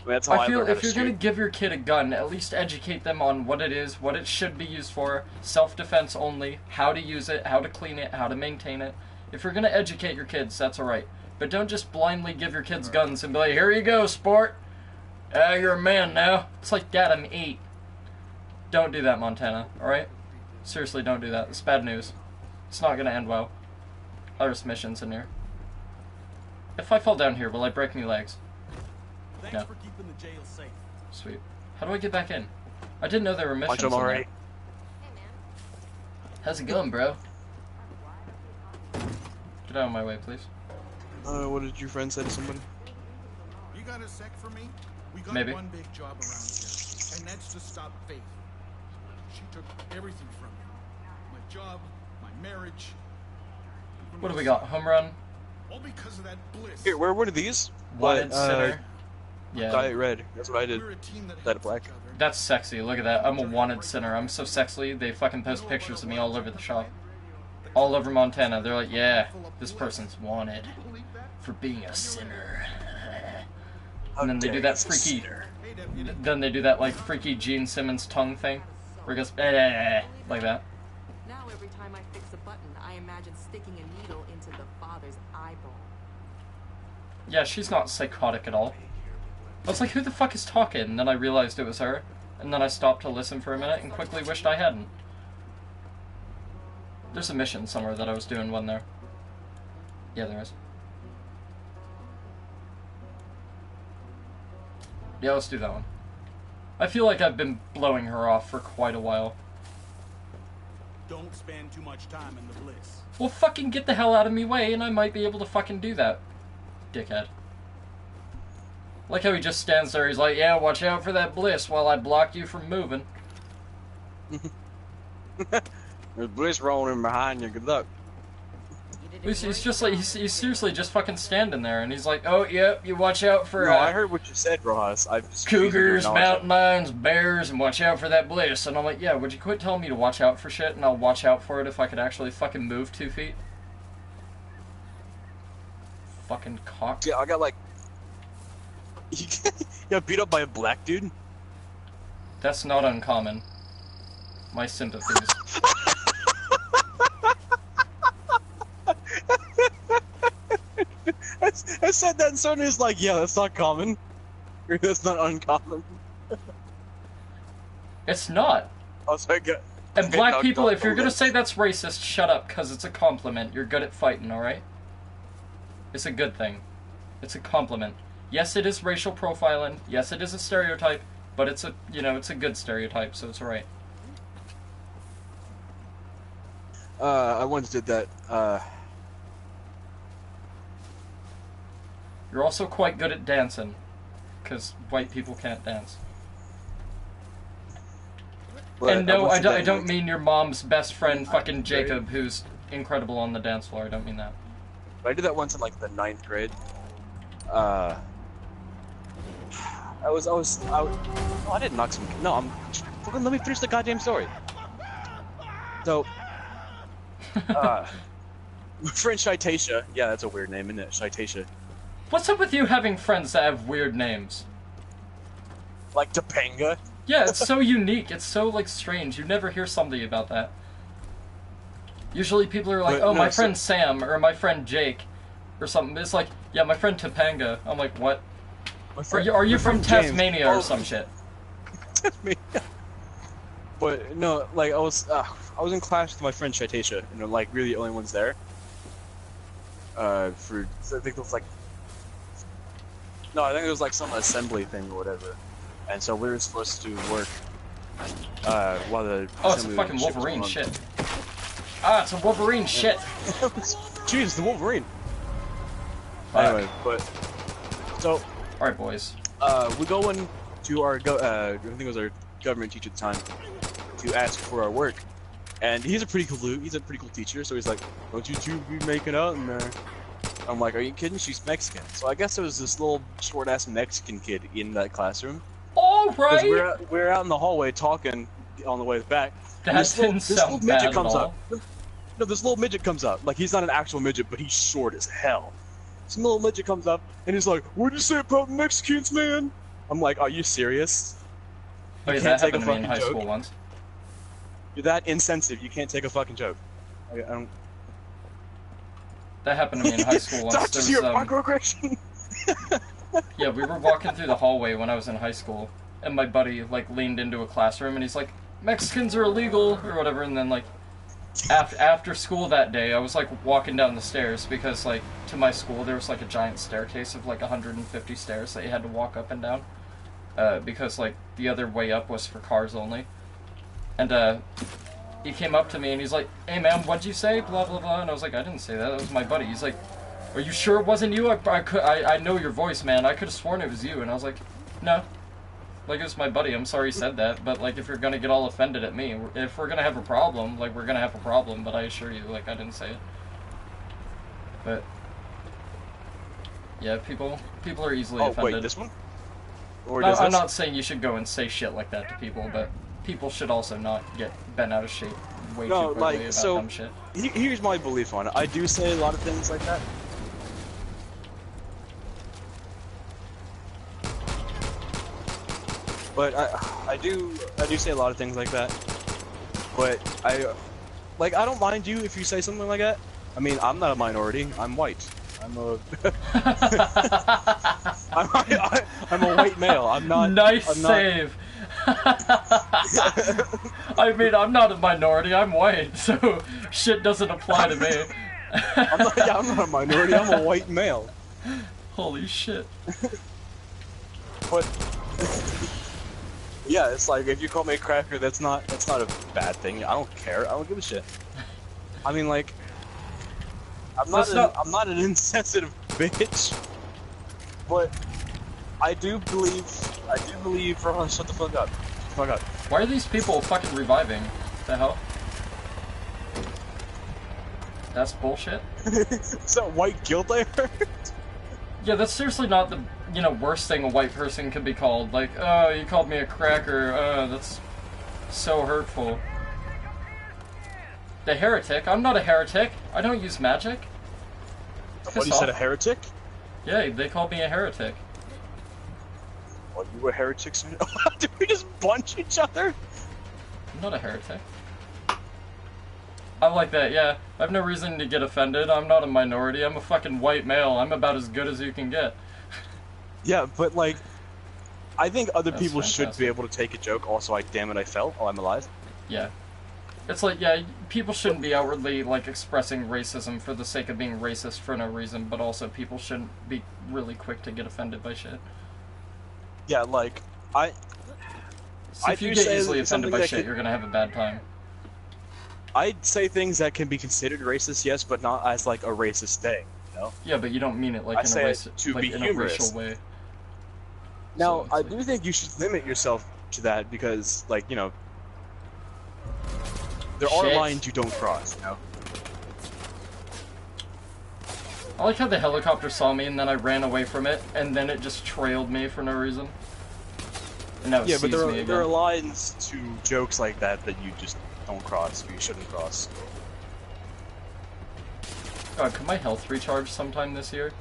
I mean, that's how I feel learned how if to you're gonna shoot. give your kid a gun, at least educate them on what it is, what it should be used for, self-defense only, how to use it, how to clean it, how to maintain it. If you're gonna educate your kids, that's alright. But don't just blindly give your kids guns and be like, here you go, sport. You're a man now. It's like, Dad, I'm 8. Don't do that, Montana, alright? Seriously, don't do that. It's bad news. It's not gonna end well. There's missions in here. If I fall down here, will I break any legs? Thanks No. for keeping the jail safe. Sweet. How do I get back in? I didn't know there were missions Punch him in there. already. How's it going, bro? Get out of my way, please. What did your friend say to somebody? You got a sec for me? We got Maybe. one big job around here, and that's to stop Faith. She took everything from me. My job, my marriage. even What do my we got? son. Home run? All because of that bliss. Here, where are these? Wanted What, sinner? Yeah. Diet red. That's what I did. We're a team that That helps black. each other. That's sexy. Look at that. I'm a wanted sinner. I'm so sexy. They fucking post pictures of me all over the shop. All over Montana. They're like, yeah, this person's wanted for being a sinner. And then they do that freaky... Hey, deputy. Then they do that, like, freaky Gene Simmons tongue thing. Where it goes, like that. Now every time I fix a button, I imagine sticking a needle into the father's eyeball. Yeah, she's not psychotic at all. I was like, who the fuck is talking? And then I realized it was her. And then I stopped to listen for a minute and quickly wished I hadn't. There's a mission somewhere that I was doing one there. Yeah, there is. Yeah, let's do that one. I feel like I've been blowing her off for quite a while. Don't spend too much time in the bliss. Well, fucking get the hell out of me way and I might be able to fucking do that. Dickhead. Like how he just stands there, he's like, yeah, watch out for that bliss while I block you from moving. There's bliss rolling behind you. Good luck. He's just like, he's seriously just fucking standing there, and he's like, oh, yep, you watch out for No, I heard what you said, Rojas. I just cougars, mountain lions, bears, and watch out for that bliss. And I'm like, yeah, would you quit telling me to watch out for shit, and I'll watch out for it if I could actually fucking move 2 feet? Fucking cock. Yeah, I got like... You got beat up by a black dude? That's not uncommon. My sympathies. I said that and someone was like, yeah, that's not common. That's not uncommon. It's not. I was like, And black no, people, don't- if you're don't gonna let- say that's racist, shut up, because it's a compliment. You're good at fighting, alright? It's a good thing. It's a compliment. Yes, it is racial profiling. Yes, it is a stereotype. But it's a, you know, it's a good stereotype, so it's alright. I once did that, You're also quite good at dancing. Because white people can't dance. but And no, once I did that don't, in, like- mean your mom's best friend, fucking Jacob, who's incredible on the dance floor. I don't mean that. I did that once in like the 9th grade. I didn't knock some. No, fucking let me finish the goddamn story. So, my friend Shitacia, yeah, that's a weird name, isn't it? Shitacia. What's up with you having friends that have weird names? Like Topanga. Yeah, it's so unique. It's so, like, strange. You never hear somebody about that. Usually people are like, But oh, no, my so- friend Sam, or my friend Jake, or something. It's like, yeah, my friend Topanga. I'm like, what? My Are friend- you my from friend James. Tasmania Oh, or some shit? But no, like I was in class with my friend Shitacia, and they're like really the only ones there. I think it was like, no, I think it was like some assembly thing or whatever, and so we were supposed to work. While the Oh, it's a assembly fucking shit was Wolverine going on. shit. Ah, it's a Wolverine shit. Jeez, the Wolverine. Fuck. Anyway, but so Alright, boys. we go into our I think it was our government teacher at the time to ask for our work, and he's a pretty cool teacher. So he's like, "Don't you two be making out in there?" I'm like, "Are you kidding? She's Mexican." So I guess there was this little short ass Mexican kid in that classroom. Oh, All Because right. we're out in the hallway talking on the way back. and That didn't this little sound bad midget at comes all. up. No, this little midget comes up. Like, he's not an actual midget, but he's short as hell. This little midget comes up, and he's like, "What'd you say about Mexicans, man?" I'm like, "Are you serious? You Wait, can't that take a happened to me in fucking high joke. school once. You're that insensitive. You can't take a fucking joke." I don't... That happened to me in high school once. That's There just was, your microaggression. Yeah, we were walking through the hallway when I was in high school, and my buddy, like, leaned into a classroom, and he's like, "Mexicans are illegal," or whatever, and then, like, after school that day, I was, like, walking down the stairs, because, like, to my school, there was, like, a giant staircase of, like, 150 stairs that you had to walk up and down, because, like, the other way up was for cars only, and, he came up to me, and he's like, "Hey, man, what'd you say?" Blah, blah, blah, and I was like, "I didn't say that, that was my buddy." He's like, "Are you sure it wasn't you? I know your voice, man. I could have sworn it was you." And I was like, "No. Like, it was my buddy. I'm sorry he said that. But, like, if you're gonna get all offended at me, if we're gonna have a problem, like, we're gonna have a problem. But I assure you, like, I didn't say it." But, yeah, people are easily offended. Oh, wait, this one? Or No, does I'm this? not saying you should go and say shit like that to people, but people should also not get bent out of shape way too quickly like, about so, dumb shit. here's my belief on it. I do say a lot of things like that. But I do say a lot of things like that. But I don't mind you if you say something like that. I mean, I'm not a minority. I'm white. I'm a I'm a white male. I'm not. Nice I'm not, save. I mean, I'm not a minority. I'm white, so shit doesn't apply to me. I'm not a minority. I'm a white male. Holy shit. But yeah, it's like if you call me a cracker, that's not a bad thing. I don't care. I don't give a shit. I mean, like, I'm not an insensitive bitch, but I do believe. Rohan, shut the fuck up. Fuck up. Why are these people fucking reviving? The hell? That's bullshit. Is that white guilt I heard? Yeah, that's seriously not the, worst thing a white person could be called. Like, "Oh, you called me a cracker. That's so hurtful." The heretic? I'm not a heretic. I don't use magic. What, you said a heretic? Yeah, they called me a heretic. Oh, you were heretics? Did we just bunch each other? I'm not a heretic. I'm like that, yeah. I have no reason to get offended. I'm not a minority. I'm a fucking white male. I'm about as good as you can get. Yeah, but like, I think other That's people should fantastic. be able to take a joke. Also, like, damn it, I fell. Oh, I'm alive. Yeah. It's like, yeah, people shouldn't be outwardly, like, expressing racism for the sake of being racist for no reason, but also people shouldn't be really quick to get offended by shit. Yeah, like, So if you get easily offended by shit, you're gonna have a bad time. I'd say things that can be considered racist, yes, but not as like a racist thing, you know? Yeah, but you don't mean it like I in a say it racist, to like be in a humorous. racial way. Now, So I it's do think you should limit yourself to that because, like, there are Shit. lines you don't cross, you know? I like how the helicopter saw me and then I ran away from it, and then it just trailed me for no reason. And now it Yeah, but sees me again. there are lines to jokes like that that you just don't cross, or you shouldn't cross. God, could my health recharge sometime this year?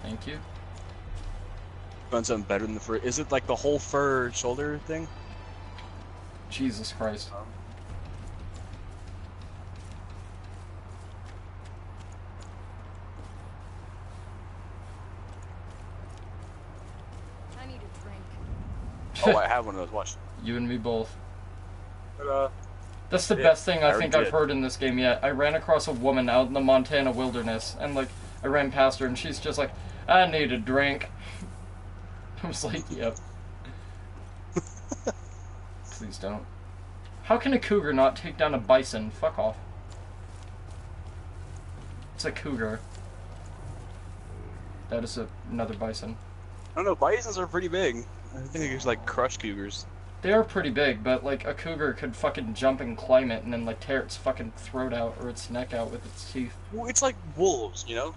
Thank you. Find something better than the fur. Is it like the whole fur shoulder thing? Jesus Christ. I need a drink. Oh, I have one of those. Watch. You and me both. But, That's the Yeah, best thing I I think already I've did. heard in this game yet. I ran across a woman out in the Montana wilderness, and, like, I ran past her, and she's just like, "I need a drink." I was like, yep. Please don't. How can a cougar not take down a bison? Fuck off. It's a cougar. That is another bison. I don't know, bisons are pretty big. I think they just like crush cougars. They are pretty big, but, like, a cougar could fucking jump and climb it and then, like, tear its fucking throat out or its neck out with its teeth. Well, it's like wolves, you know?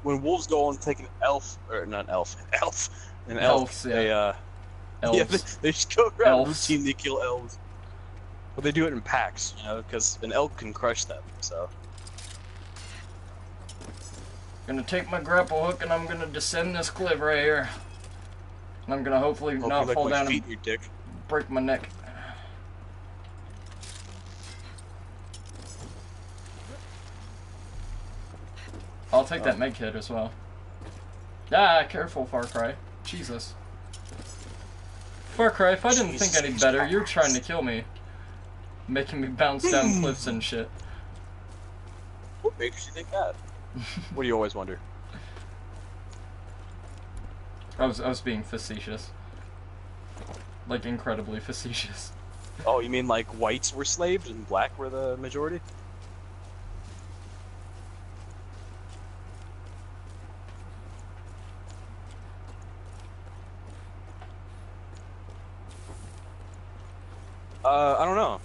when wolves go on take an elf or not elf, an Elves, elf, yeah. yeah, Elves. they just go around Elves. routinely kill elves. But they do it in packs, you know, because an elk can crush them. So Gonna take my grapple hook and I'm gonna descend this cliff right here. And I'm gonna hopefully hope not you fall like my down feet and in your dick. break my neck. I'll take that med kit as well. Ah, careful, Far Cry. Jesus. Far Cry, if I didn't think any better, you're trying to kill me. Making me bounce down cliffs and shit. What makes you think that? What do you always wonder? I was being facetious. Like, incredibly facetious. Oh, you mean like whites were slaves and black were the majority? I don't know.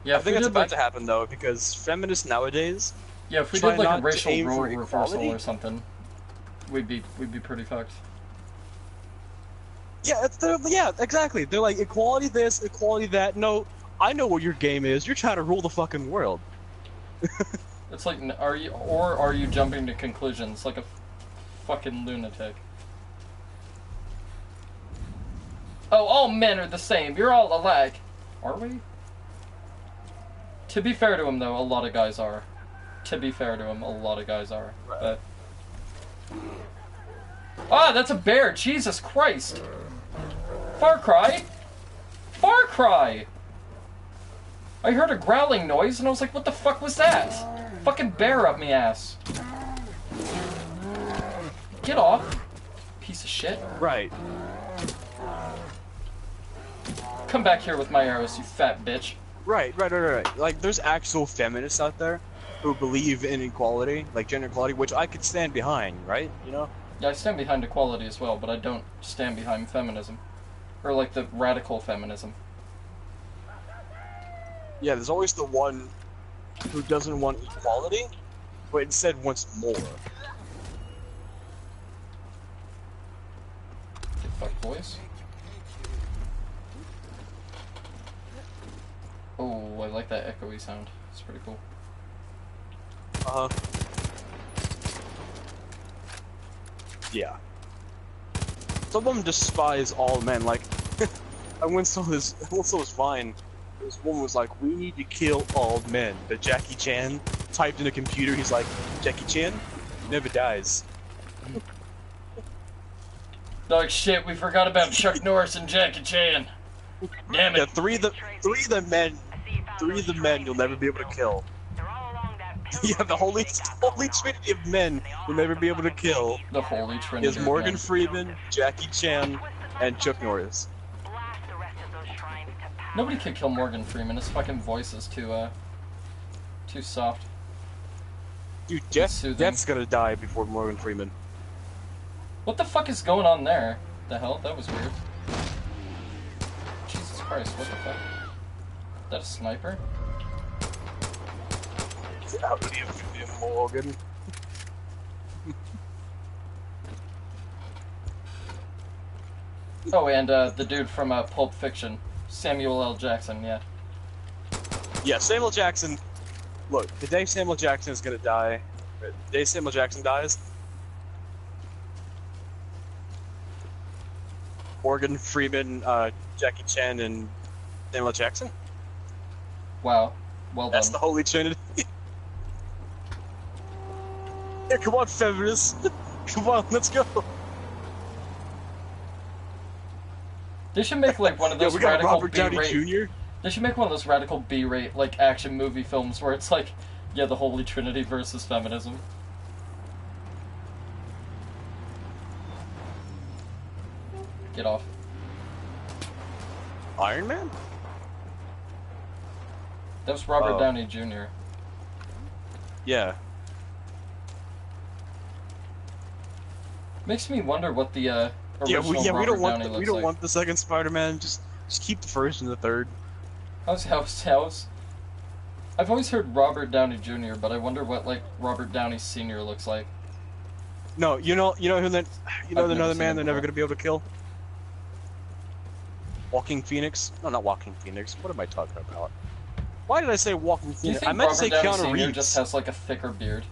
Yeah, I think it's did, about like, to happen though, because feminists nowadays. yeah, if we try did like not a to racial aim role for reversal equality. or something, we'd be pretty fucked. Yeah, yeah, exactly. They're like equality this, equality that. No, I know what your game is. You're trying to rule the fucking world. It's like, are you jumping to conclusions like a fucking lunatic? Oh, all men are the same. You're all alike. Are we? To be fair to him, though, a lot of guys are. To be fair to him, a lot of guys are. Right. But... Ah, that's a bear! Jesus Christ! Far Cry? Far Cry! I heard a growling noise, and I was like, what the fuck was that? Fucking bear up me ass. Get off. Piece of shit. Right. Come back here with my arrows, you fat bitch. Right. Like, there's actual feminists out there who believe in equality, like gender equality, which I could stand behind, right? You know? Yeah, I stand behind equality as well, but I don't stand behind feminism. Or, like, the radical feminism. Yeah, there's always the one who doesn't want equality, but instead wants more. Get fucked, boys. Oh, I like that echoey sound. It's pretty cool. Yeah. Some of them despise all men. Like, I once saw this Vine. This woman was like, "We need to kill all men." But Jackie Chan typed in a computer. He's like, "Jackie Chan never dies." They're like, shit, we forgot about Chuck Norris and Jackie Chan. Damn it. Yeah, three of the men you'll never be able to kill. Yeah, the holy trinity of men you'll never be able to kill The Holy Trinity. is of Morgan men. Freeman, Jackie Chan, and Chuck Norris. Nobody could kill Morgan Freeman. His fucking voice is too soft. Dude, Soothing. Death's gonna die before Morgan Freeman. What the fuck is going on there? The hell? That was weird. Jesus Christ, what the fuck? Is that a sniper? Out of Morgan. Oh, and the dude from Pulp Fiction. Samuel L. Jackson, yeah. Yeah, Samuel Jackson. Look, the day Samuel Jackson is gonna die, the day Samuel Jackson dies, Morgan Freeman, Jackie Chan, and Samuel Jackson. Wow. Well done. That's the holy trinity. Yeah, come on, feminists. Come on, let's go. They should make like one of Yeah, those we got radical Robert Downey B-rate. Jr. They should make one of those radical B-rate like action movie films where it's like, yeah, the Holy Trinity versus feminism. Get off. Iron Man? That was Robert Oh. Downey Jr. Yeah. Makes me wonder what the Yeah, original we Robert don't want Downey we looks don't like. want the second Spider-Man. Just keep the first and the third. How's I've always heard Robert Downey Jr., but I wonder what like Robert Downey Sr. looks like. No, you know who that, I've never another seen man him they're never before. gonna be able to kill. Walking Phoenix? No, not Walking Phoenix. What am I talking about? Why did I say Walking Do you Phoenix? I think meant to Robert say Downey Keanu Sr. Reeves. just has like a thicker beard?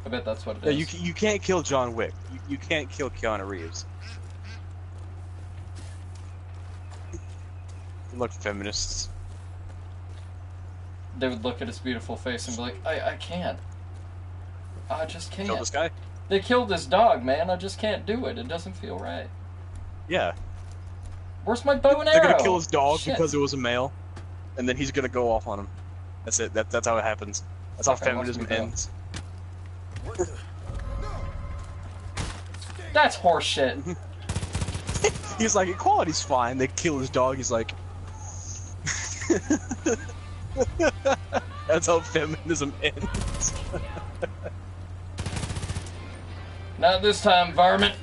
I bet that's what it Yeah, is. you can't kill John Wick. You can't kill Keanu Reeves. Look, feminists. They would look at his beautiful face and be like, I can't. I just can't. Kill this guy? They killed this dog, man. I just can't do it. It doesn't feel right. Yeah. Where's my bow and arrow? They're gonna kill his dog Shit. because it was a male, and then he's gonna go off on him. That's it. That's how it happens. That's how Okay, watch feminism me go. ends. That's horseshit. He's like, equality's fine. They kill his dog. He's like, that's how feminism ends. Not this time, varmint.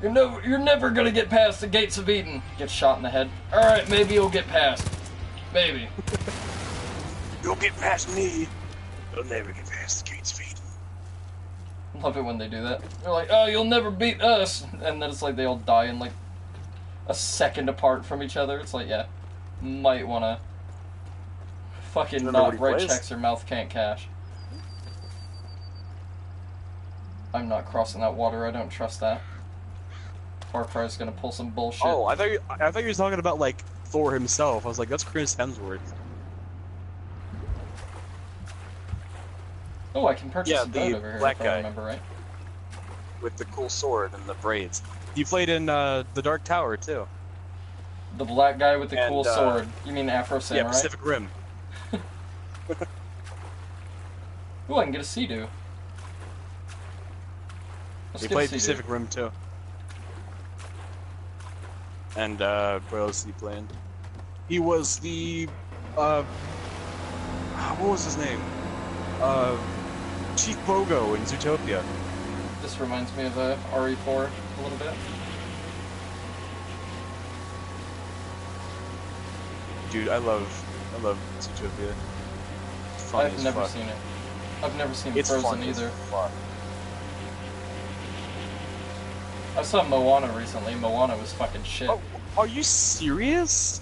You're never gonna get past the gates of Eden. Gets shot in the head. Alright, maybe you'll get past. Maybe. You'll get past me. You'll never get past the gates of Eden. Love it when they do that. They're like, oh, you'll never beat us. And then it's like they all die in like a second apart from each other. It's like, yeah, might wanna fucking Remember what not he write plays? checks your mouth can't cash. I'm not crossing that water. I don't trust that. Far Cry's gonna pull some bullshit. Oh, I thought you were talking about like Thor himself. I was like, that's Chris Hemsworth. Oh, I can purchase Yeah, a boat the over here black if I guy. remember right. With the cool sword and the braids. He played in The Dark Tower too. The black guy with the And, cool sword. You mean Afro Yeah, Samurai? Pacific Rim. Ooh, I can get a Sea-Doo. Let's He get a played Sea-Doo. Pacific Rim too. And what else did he play in? He was the what was his name? Chief Bogo in Zootopia. This reminds me of RE4 a little bit. Dude, I love Zootopia. It's funny I've as never fuck. seen it. I've never seen It's Frozen funny as either. fuck. I saw Moana recently. Moana was fucking shit. Oh, are you serious?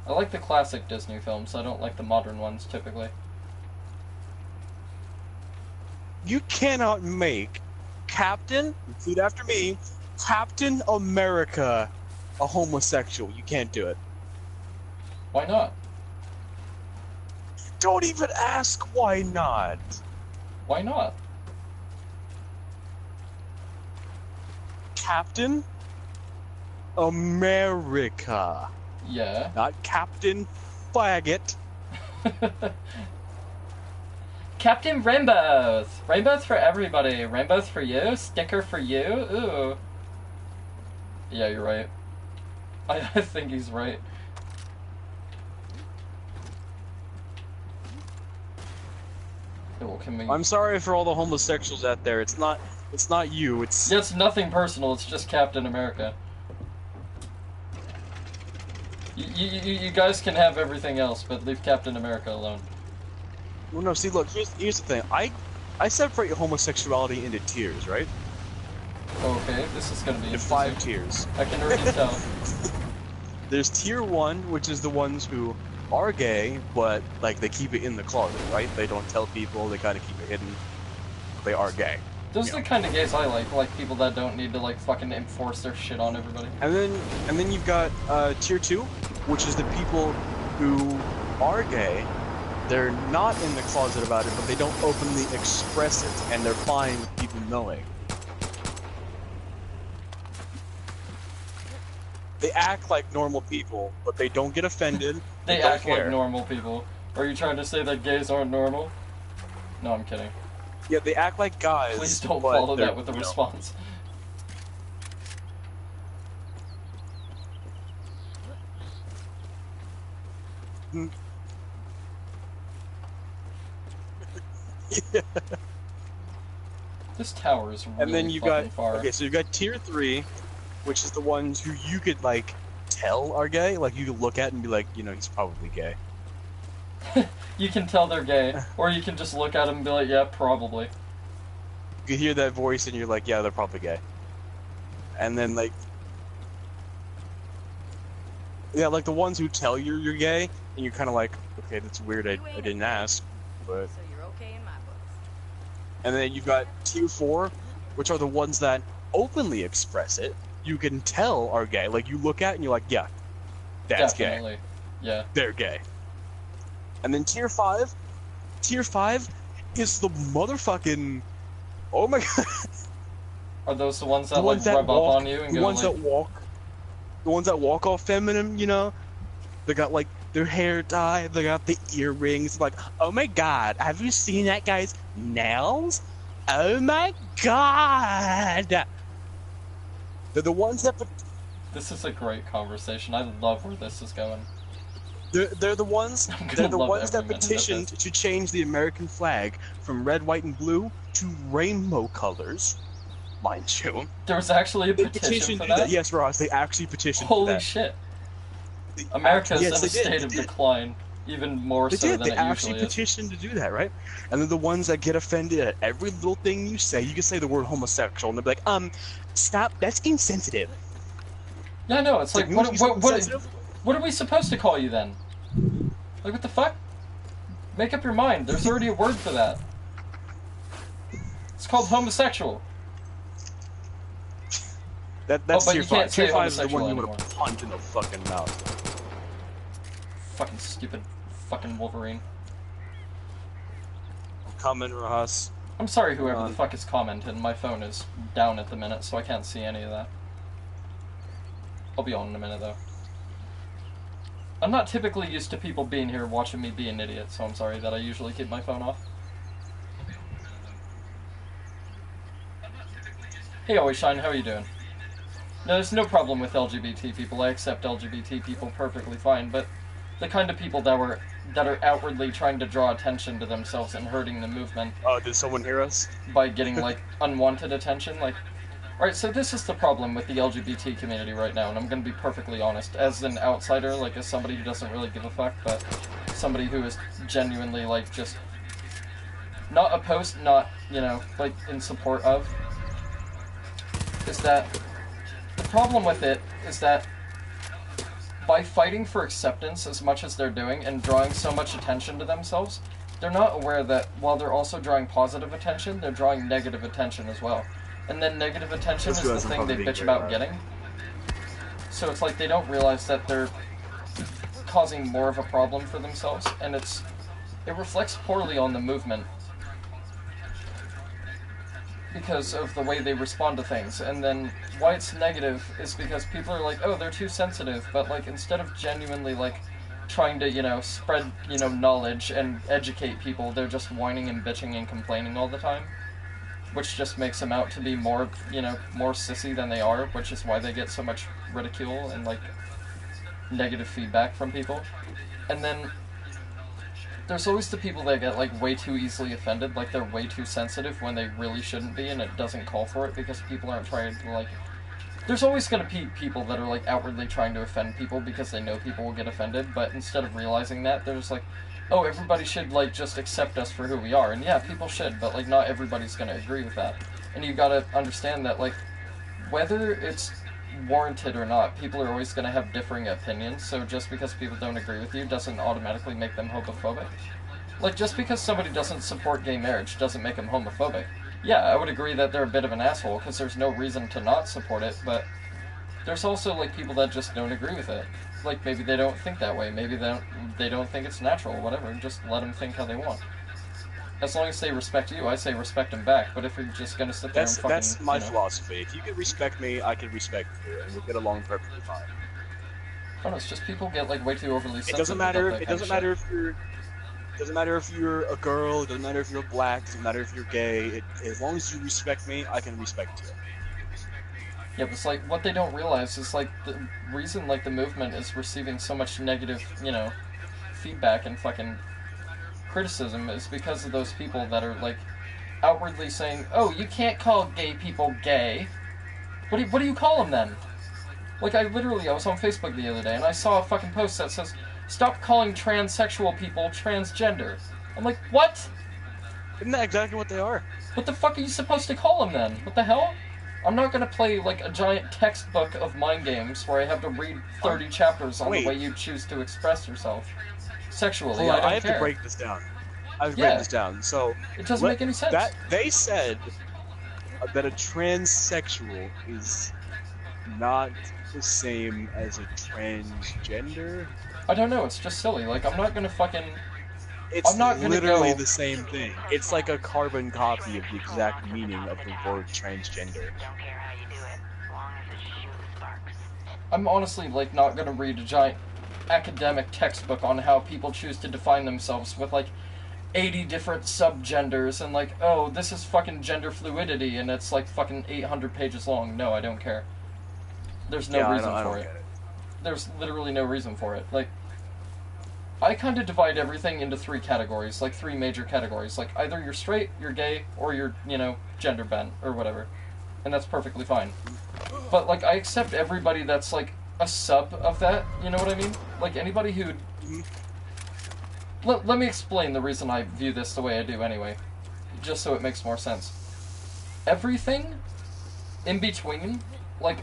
I like the classic Disney films. I don't like the modern ones typically. You cannot make Captain, repeat after me, Captain America a homosexual. You can't do it. Why not? Don't even ask why not. Why not? Captain America. Yeah. Not Captain Faggot. Captain Rainbows! Rainbows for everybody. Rainbows for you. Sticker for you. Ooh. Yeah, you're right. I think he's right. Well, can we... I'm sorry for all the homosexuals out there. It's not you. It's It's nothing personal. It's just Captain America. You guys can have everything else, but leave Captain America alone. well, no. See, look. Here's the thing. I separate homosexuality into tiers, right? Okay, this is gonna be Into interesting. 5 tiers. I can already tell. There's tier 1, which is the ones who are gay, but like they keep it in the closet, right? They don't tell people. They kind of keep it hidden. They are gay. Those Yeah. are the kind of gays I like people that don't need to like fucking enforce their shit on everybody. And then you've got tier 2, which is the people who are gay. They're not in the closet about it, but they don't openly express it, and they're fine with people knowing. They act like normal people, but they don't get offended. They don't act care. like normal people. Are you trying to say that gays aren't normal? No, I'm kidding. Yeah, they act like guys. Please don't but follow they're, that with a you know, response. Yeah. This tower is really And then you fucking got far. okay, so you got tier 3, which is the ones who you could like tell are gay. Like you can look at and be like, he's probably gay. You can tell they're gay, or you can just look at them and be like, yeah, probably. You can hear that voice and you're like, yeah, they're probably gay. And then like, yeah, like the ones who tell you're gay, and you're kind of like, okay, that's weird. I didn't ask, but. So you're okay in my books. And then you've got tier 4, which are the ones that openly express it. You can tell are gay. Like you look at and you're like, yeah, that's Definitely. gay. Yeah. They're gay. And then tier 5 is the motherfucking, oh my god. Are those the ones that rub up on you and the go ones like... the ones that walk all feminine, They got like their hair dyed, they got the earrings, like, oh my god, have you seen that guy's nails? Oh my god! They're the ones that... This is a great conversation. I love where this is going. They're the ones that petitioned this. to change the American flag from red, white, and blue to rainbow colors. Mind you. There was actually a They petition for to do that? Yes, Ross, they actually petitioned for Holy that. shit. America's Yes, in a state of decline, even more so than They it actually usually is. petitioned to do that, right? And then the ones that get offended at every little thing you can say the word homosexual, and they'll be like, stop, that's insensitive. Yeah, no, it's like, what are we supposed to call you then? Like, what the fuck? Make up your mind. There's already a word for that. It's called homosexual. That's but tier you can't 5. Tier say 5 is the homosexual one you want to anymore. punch in the fucking mouth. Fucking stupid fucking Wolverine. Coming, Ross. I'm sorry whoever the fuck is commenting. My phone is down at the minute, so I can't see any of that. I'll be on in a minute, though. I'm not typically used to people being here watching me be an idiot, so I'm sorry that I usually keep my phone off. Hey, Always Shine, how are you doing? No, there's no problem with LGBT people. I accept LGBT people perfectly fine, but the kind of people that are outwardly trying to draw attention to themselves and hurting the movement. Oh, did someone hear us? By getting, like, unwanted attention, like... Alright, so this is the problem with the LGBT community right now, and I'm gonna be perfectly honest. As an outsider, like, as somebody who doesn't really give a fuck, but somebody who is genuinely, like, just... not opposed, not, like, in support of... is that... the problem with it is that by fighting for acceptance as much as they're doing and drawing so much attention to themselves, they're not aware that while they're also drawing positive attention, they're drawing negative attention as well. And then negative attention is the thing they bitch about getting. So it's like they don't realize that they're causing more of a problem for themselves, and it reflects poorly on the movement because of the way they respond to things. And then why it's negative is because people are like, oh, they're too sensitive, but like instead of genuinely like trying to, spread, knowledge and educate people, they're just whining and bitching and complaining all the time, which just makes them out to be more, more sissy than they are, which is why they get so much ridicule and like negative feedback from people. And then there's always the people that get, like, way too easily offended, like they're way too sensitive when they really shouldn't be, and it doesn't call for it because people aren't trying to, like... There's always gonna be people that are, like, outwardly trying to offend people because they know people will get offended, but instead of realizing that, they're just like, oh, everybody should, like, just accept us for who we are. And yeah, people should, but, like, not everybody's gonna agree with that. And you gotta understand that, like, whether it's warranted or not, people are always going to have differing opinions, so just because people don't agree with you doesn't automatically make them homophobic. Like, just because somebody doesn't support gay marriage doesn't make them homophobic. Yeah, I would agree that they're a bit of an asshole, because there's no reason to not support it, but there's also, like, people that just don't agree with it. Like, maybe they don't think that way, maybe they don't think it's natural, whatever, just let them think how they want. As long as they respect you, I say respect them back, but if you're just gonna sit there and fucking... That's my philosophy. If you can respect me, I can respect you, and we'll get along perfectly fine. I don't know, it's just people get, like, way too overly sensitive. It doesn't matter if you're... It doesn't matter if you're a girl, it doesn't matter if you're black, it doesn't matter if you're gay, as long as you respect me, I can respect you. Yeah, but it's like, what they don't realize is, like, the reason, like, the movement is receiving so much negative, feedback and fucking criticism is because of those people that are, like, outwardly saying, oh, you can't call gay people gay. What do you call them then? Like, I was on Facebook the other day, and I saw a fucking post that says, "Stop calling transsexual people transgender." I'm like, what? Isn't that exactly what they are? What the fuck are you supposed to call them then? What the hell? I'm not gonna play, like, a giant textbook of mind games where I have to read 30 chapters on the way you choose to express yourself sexually. Hold on, I I have don't care. to break this down. I have to break this down. So it doesn't make any sense. That they said that a transsexual is not the same as a transgender. I don't know. It's just silly. Like, I'm not gonna fucking. It's I'm not gonna literally go... the same thing. It's like a carbon copy of the exact meaning of the word transgender. Don't care how you do it, as long as it shoots sparks. I'm honestly, like, not gonna read a giant academic textbook on how people choose to define themselves with, like, 80 different subgenders and, like, oh, this is fucking gender fluidity and it's, like, fucking 800 pages long. No, I don't care. There's no reason for it. There's literally no reason for it. Like, I kind of divide everything into 3 categories, like 3 major categories. Like, either you're straight, you're gay, or you're, you know, gender bent, or whatever. And that's perfectly fine. But, like, I accept everybody that's, like, a sub of that, you know what I mean? Like, anybody who... Let me explain the reason I view this the way I do anyway, just so it makes more sense. Everything in between, like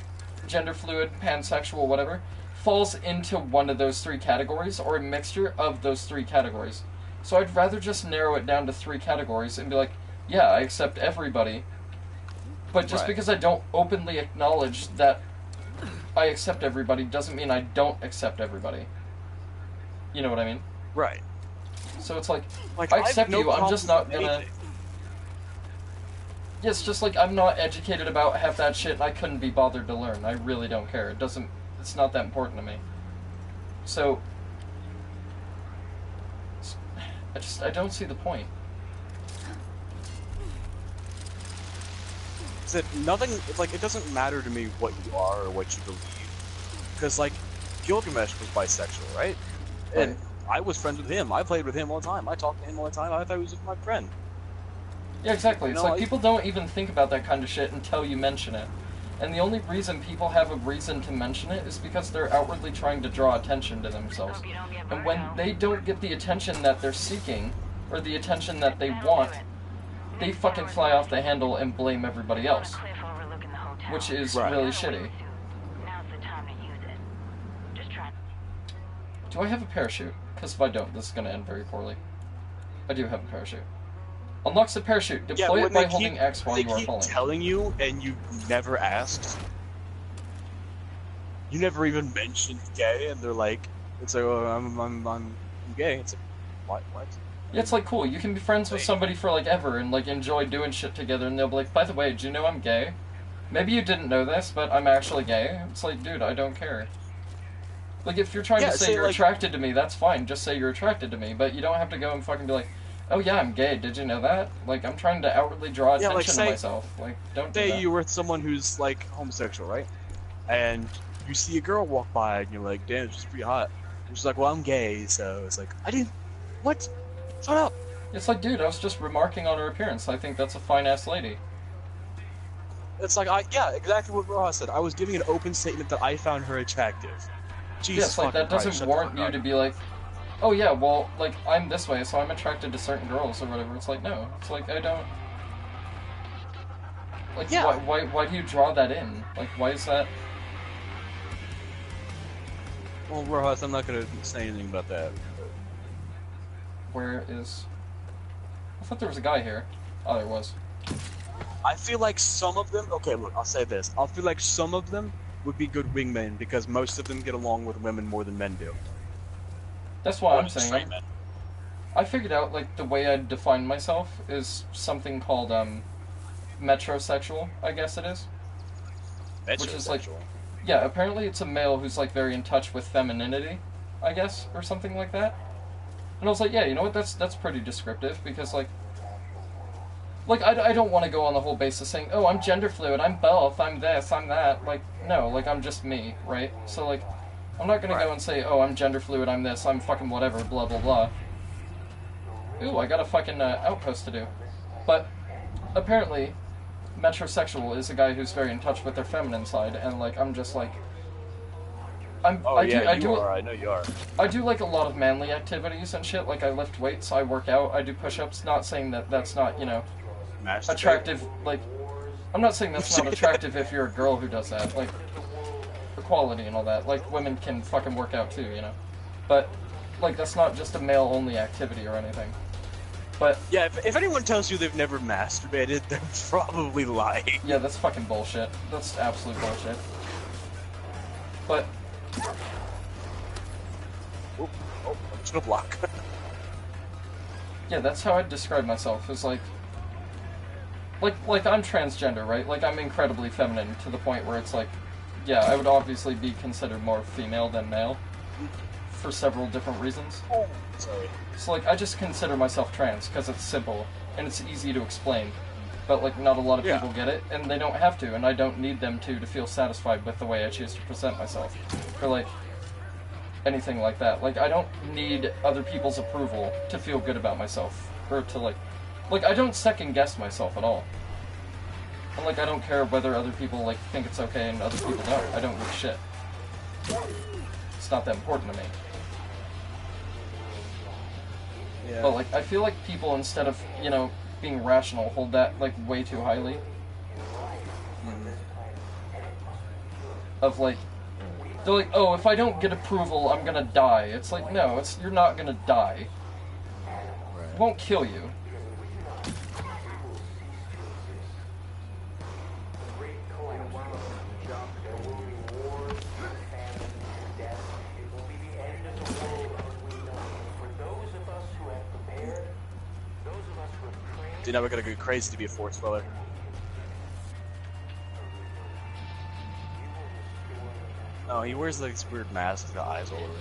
gender fluid, pansexual, whatever, falls into one of those 3 categories, or a mixture of those 3 categories. So I'd rather just narrow it down to 3 categories and be like, yeah, I accept everybody, but just because I don't openly acknowledge that I accept everybody doesn't mean I don't accept everybody. You know what I mean? Right. So it's like I accept you, I'm just not gonna... Yeah, it's just like, I'm not educated about half that shit, and I couldn't be bothered to learn. I really don't care. It's not that important to me. So... I don't see the point. Is it nothing, like, it doesn't matter to me what you are or what you believe. Because, like, Gilgamesh was bisexual, right? And I was friends with him. I played with him all the time. I talked to him all the time. I thought he was my friend. Yeah, exactly. It's like, people don't even think about that kind of shit until you mention it. And the only reason people have a reason to mention it is because they're outwardly trying to draw attention to themselves. And when they don't get the attention that they're seeking, or the attention that they want, they fucking fly off the handle and blame everybody else. Which is really shitty. Do I have a parachute? Because if I don't, this is going to end very poorly. I do have a parachute. Unlocks the parachute. Deploy it by holding X while you are falling. They keep telling you, and you never asked. You never even mentioned gay, and they're like, it's like, oh, I'm gay. It's like, what? Yeah, it's like, cool, you can be friends with somebody for, like, ever, and, like, enjoy doing shit together, and they'll be like, by the way, do you know I'm gay? Maybe you didn't know this, but I'm actually gay. It's like, dude, I don't care. Like, if you're trying to say you're attracted to me, that's fine. Just say you're attracted to me. But you don't have to go and fucking be like, oh yeah, I'm gay. Did you know that? Like, I'm trying to outwardly draw attention to myself. Like, don't do that. Say you were with someone who's, like, homosexual, right? And you see a girl walk by, and you're like, damn, she's pretty hot. And she's like, well, I'm gay, so it's like, I didn't... What? Shut up! It's like, dude, I was just remarking on her appearance. I think that's a fine-ass lady. It's like, yeah, exactly what Rojas said. I was giving an open statement that I found her attractive. Jesus, yeah, like, that doesn't warrant you to be like, oh yeah, well, like, I'm this way, so I'm attracted to certain girls or whatever. It's like, no. It's like, I don't... Like, yeah. Why do you draw that in? Like, why is that... Well, Rojas, I'm not gonna say anything about that. But... Where is... I thought there was a guy here. Oh, there was. I feel like some of them... Okay, look, I'll say this. I feel like some of them would be good wingmen because most of them get along with women more than men do. That's why I'm saying. I figured out, like, the way I define myself is something called, metrosexual, I guess it is. Metrosexual? Which is, like, yeah, apparently it's a male who's, like, very in touch with femininity, I guess, or something like that. And I was like, yeah, you know what, that's pretty descriptive, because, like, I don't want to go on the whole basis saying, oh, I'm gender fluid, I'm both, I'm this, I'm that. Like, no, like, I'm just me, right? So, like, I'm not gonna go and say, oh, I'm gender fluid, I'm this, I'm fucking whatever, blah, blah, blah. Ooh, I got a fucking outpost to do. But, apparently, metrosexual is a guy who's very in touch with their feminine side, and, like, I'm just like, Oh yeah, you are. I know you are. I do like a lot of manly activities and shit. Like I lift weights, I work out, I do push-ups. Not saying that that's not, you know, Masturbate. attractive. Like, I'm not saying that's not attractive if you're a girl who does that. Like, equality and all that. Like, women can fucking work out too, you know. But like, that's not just a male-only activity or anything. But yeah, if anyone tells you they've never masturbated, they're probably lying. yeah, that's fucking bullshit. That's absolute bullshit. But Oh, I'm just gonna block. yeah, that's how I'd describe myself. Is like I'm transgender, right? Like I'm incredibly feminine to the point where it's like, yeah, I would obviously be considered more female than male for several different reasons. Oh, sorry. So like I just consider myself trans because it's simple and it's easy to explain. But like not a lot of people get it, and they don't have to, and I don't need them to feel satisfied with the way I choose to present myself, or like anything like that. Like I don't need other people's approval to feel good about myself, or to like I don't second guess myself at all. And like I don't care whether other people like think it's okay and other people don't. I don't give a shit. It's not that important to me. Yeah. But like I feel like people, instead of, you know, being rational, hold that like way too highly. Of like, they're like, oh, if I don't get approval, I'm gonna die. It's like, no, you're not gonna die. It won't kill you. Dude, now we're gonna go crazy to be a force dweller. Oh, he wears like this weird mask with the eyes all over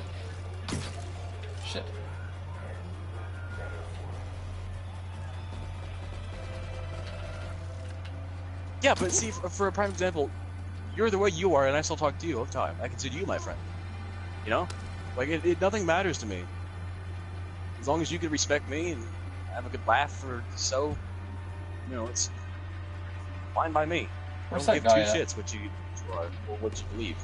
it. Shit. Yeah, but see, for a prime example, you're the way you are, and I still talk to you all the time. I consider you my friend. You know? Like, nothing matters to me. As long as you can respect me and have a good laugh or so, you know, it's fine by me. Where's Don't that give guy two at? shits what you are or what you believe.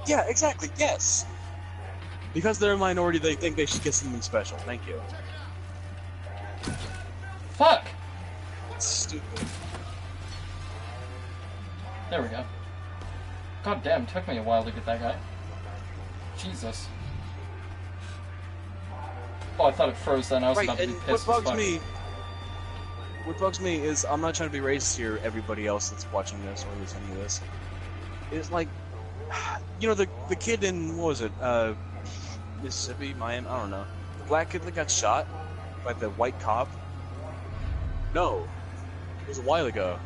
Yeah, exactly, yes. Because they're a minority, they think they should get something special. Thank you. Fuck! It's stupid. There we go. God damn, took me a while to get that guy. Jesus. Oh, I thought it froze then. I was about to be pissed as fuck. What bugs me is, I'm not trying to be racist here, everybody else that's watching this or listening to this. It's like, you know, the kid in, what was it, Mississippi, Miami, I don't know. The black kid that got shot by the white cop? No. It was a while ago.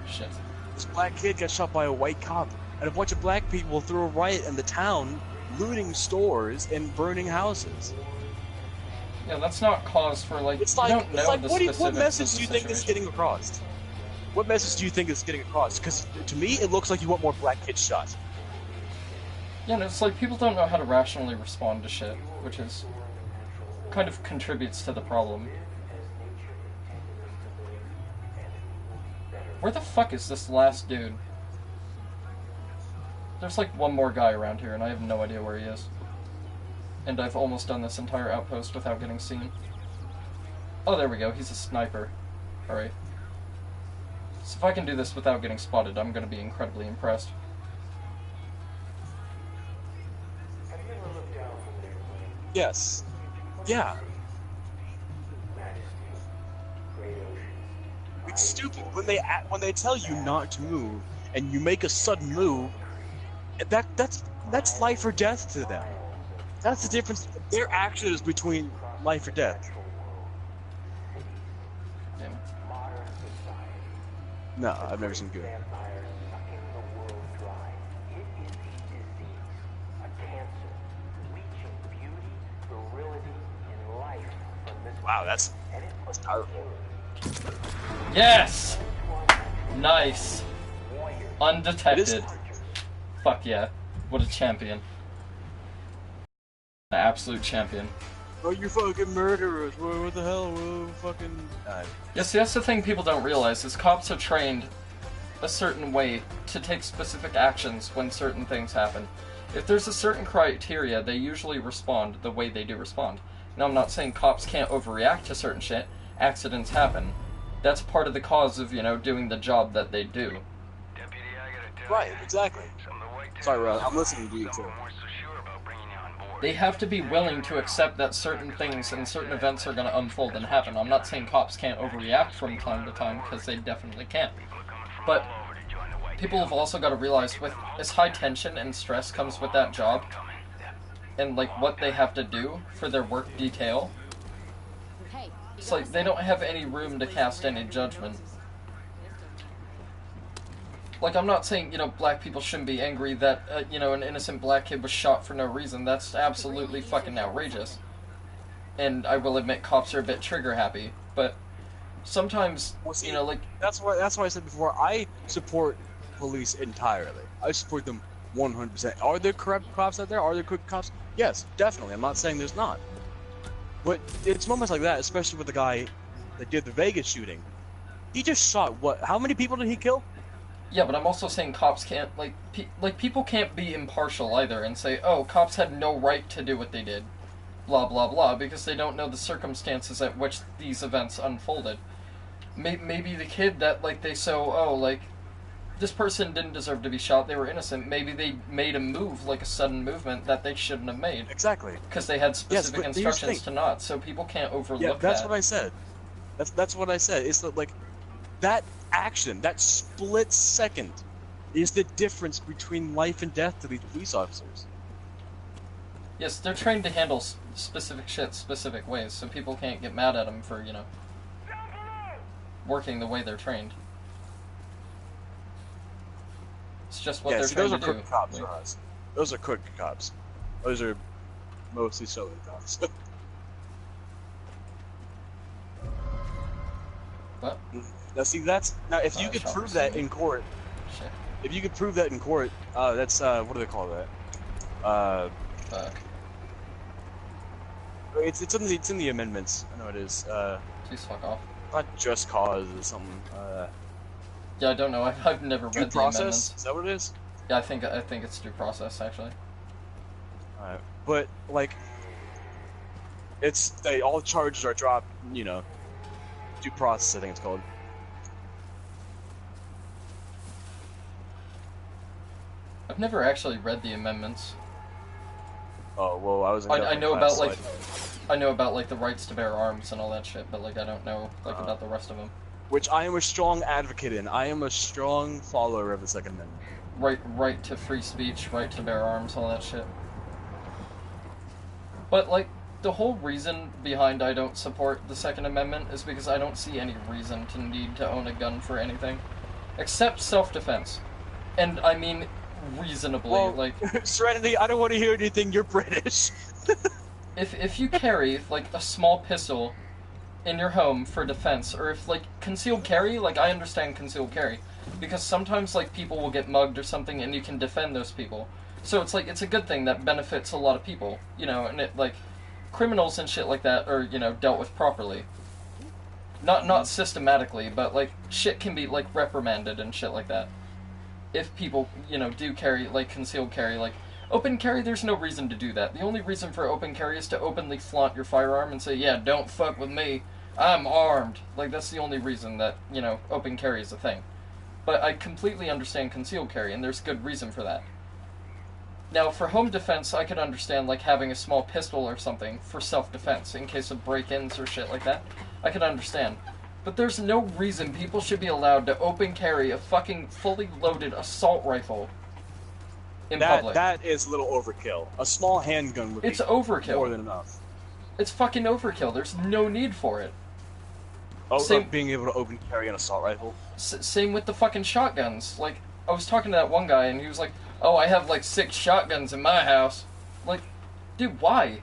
Shit. This black kid got shot by a white cop, and a bunch of black people threw a riot in the town, looting stores and burning houses. Yeah, that's not cause for, like, It's you like, don't know the specifics what of message the do you think is situation. getting across? What message do you think is getting across? Because to me, it looks like you want more black kids shot. Yeah, and it's like people don't know how to rationally respond to shit, which is kind of contributes to the problem. Where the fuck is this last dude? There's like one more guy around here, and I have no idea where he is. And I've almost done this entire outpost without getting seen. Oh, there we go. He's a sniper. Alright. So if I can do this without getting spotted, I'm gonna be incredibly impressed. Yes. Yeah. It's stupid when they tell you not to move and you make a sudden move. That's life or death to them. That's the difference. Their action is between life or death. Damn. No, I've never seen good. Wow, that's powerful. Yes! Nice. Undetected. Fuck yeah. What a champion. An absolute champion. Oh, you fucking murderers! What the hell? Whoa, fucking. Yeah, see, that's the thing people don't realize is cops are trained a certain way to take specific actions when certain things happen. If there's a certain criteria, they usually respond the way they do respond. Now, I'm not saying cops can't overreact to certain shit. Accidents happen. That's part of the cause of, doing the job that they do. Deputy, I gotta tell Right, you, exactly. some of the white Sorry, Rod, tails I'm listening to you, some too. weren't so sure about bringing you on board. They have to be willing to accept that certain things and certain events are going to unfold and happen. I'm not saying cops can't overreact from time to time, because they definitely can. But people have also got to realize with as high tension and stress comes with that job, and like what they have to do for their work detail, Hey, it's like they don't have any room to cast any judgment. Like, I'm not saying, black people shouldn't be angry that, an innocent black kid was shot for no reason. That's absolutely fucking outrageous. And I will admit cops are a bit trigger happy, but sometimes, Well, see, like... That's why I said before, I support police entirely. I support them 100%. Are there corrupt cops out there? Are there crooked cops? Yes, definitely. I'm not saying there's not. But it's moments like that, especially with the guy that did the Vegas shooting. He just shot, how many people did he kill? Yeah, but I'm also saying cops can't, people can't be impartial either and say, oh, cops had no right to do what they did, blah, blah, blah, because they don't know the circumstances at which these events unfolded. Maybe the kid that, this person didn't deserve to be shot, they were innocent. Maybe they made a move, like a sudden movement, that they shouldn't have made. Exactly. Because they had specific Yes, but here's the instructions thing. to not, so people can't overlook that. Yeah, that's what I said. That's what I said. It's like, that action, that split second, is the difference between life and death to these police officers. Yes, they're trained to handle specific shit specific ways, so people can't get mad at them for, working the way they're trained. It's just what they're trained those are to do. crooked cops for us. Those are crooked cops. Those are mostly Southern cops. What? Now, see, if you could prove that in court, Shit. if you could prove that in court, that's, what do they call that? Fuck. It's in the amendments. I know it is. Please fuck off. Not just cause or something. Yeah, I don't know. I've never Due read the process? amendments. Is that what it is? Yeah, I think it's due process, actually. Alright. But, all charges are dropped, due process, I think it's called. I've never actually read the amendments. Oh, well, I was in I know class, about, so I know about, the rights to bear arms and all that shit, but, I don't know, about the rest of them. which I am a strong advocate in. I am a strong follower of the Second Amendment. Right to free speech, right to bear arms, all that shit. But, the whole reason behind I don't support the Second Amendment is because I don't see any reason to need to own a gun for anything. Except self-defense. And I mean reasonably, Well, Serenity, I don't want to hear anything, you're British. if you carry, a small pistol in your home for defense, or if, concealed carry, I understand concealed carry. Because sometimes, people will get mugged or something and you can defend those people. So it's a good thing that benefits a lot of people, and it, criminals and shit like that are, dealt with properly. Not systematically, but, shit can be, reprimanded and shit like that. If people, do carry, concealed carry, open carry, there's no reason to do that. The only reason for open carry is to openly flaunt your firearm and say, yeah, don't fuck with me, I'm armed. That's the only reason that, open carry is a thing. But I completely understand concealed carry, and there's good reason for that. Now, for home defense, I could understand, having a small pistol or something for self-defense in case of break-ins or shit like that. I could understand. But there's no reason people should be allowed to open carry a fucking fully loaded assault rifle in public. That is a little overkill. A small handgun would be overkill. more than enough. It's fucking overkill. There's no need for it. Being able to open carry an assault rifle? Same with the fucking shotguns. I was talking to that one guy, and he was like, oh, I have, 6 shotguns in my house. Dude, why?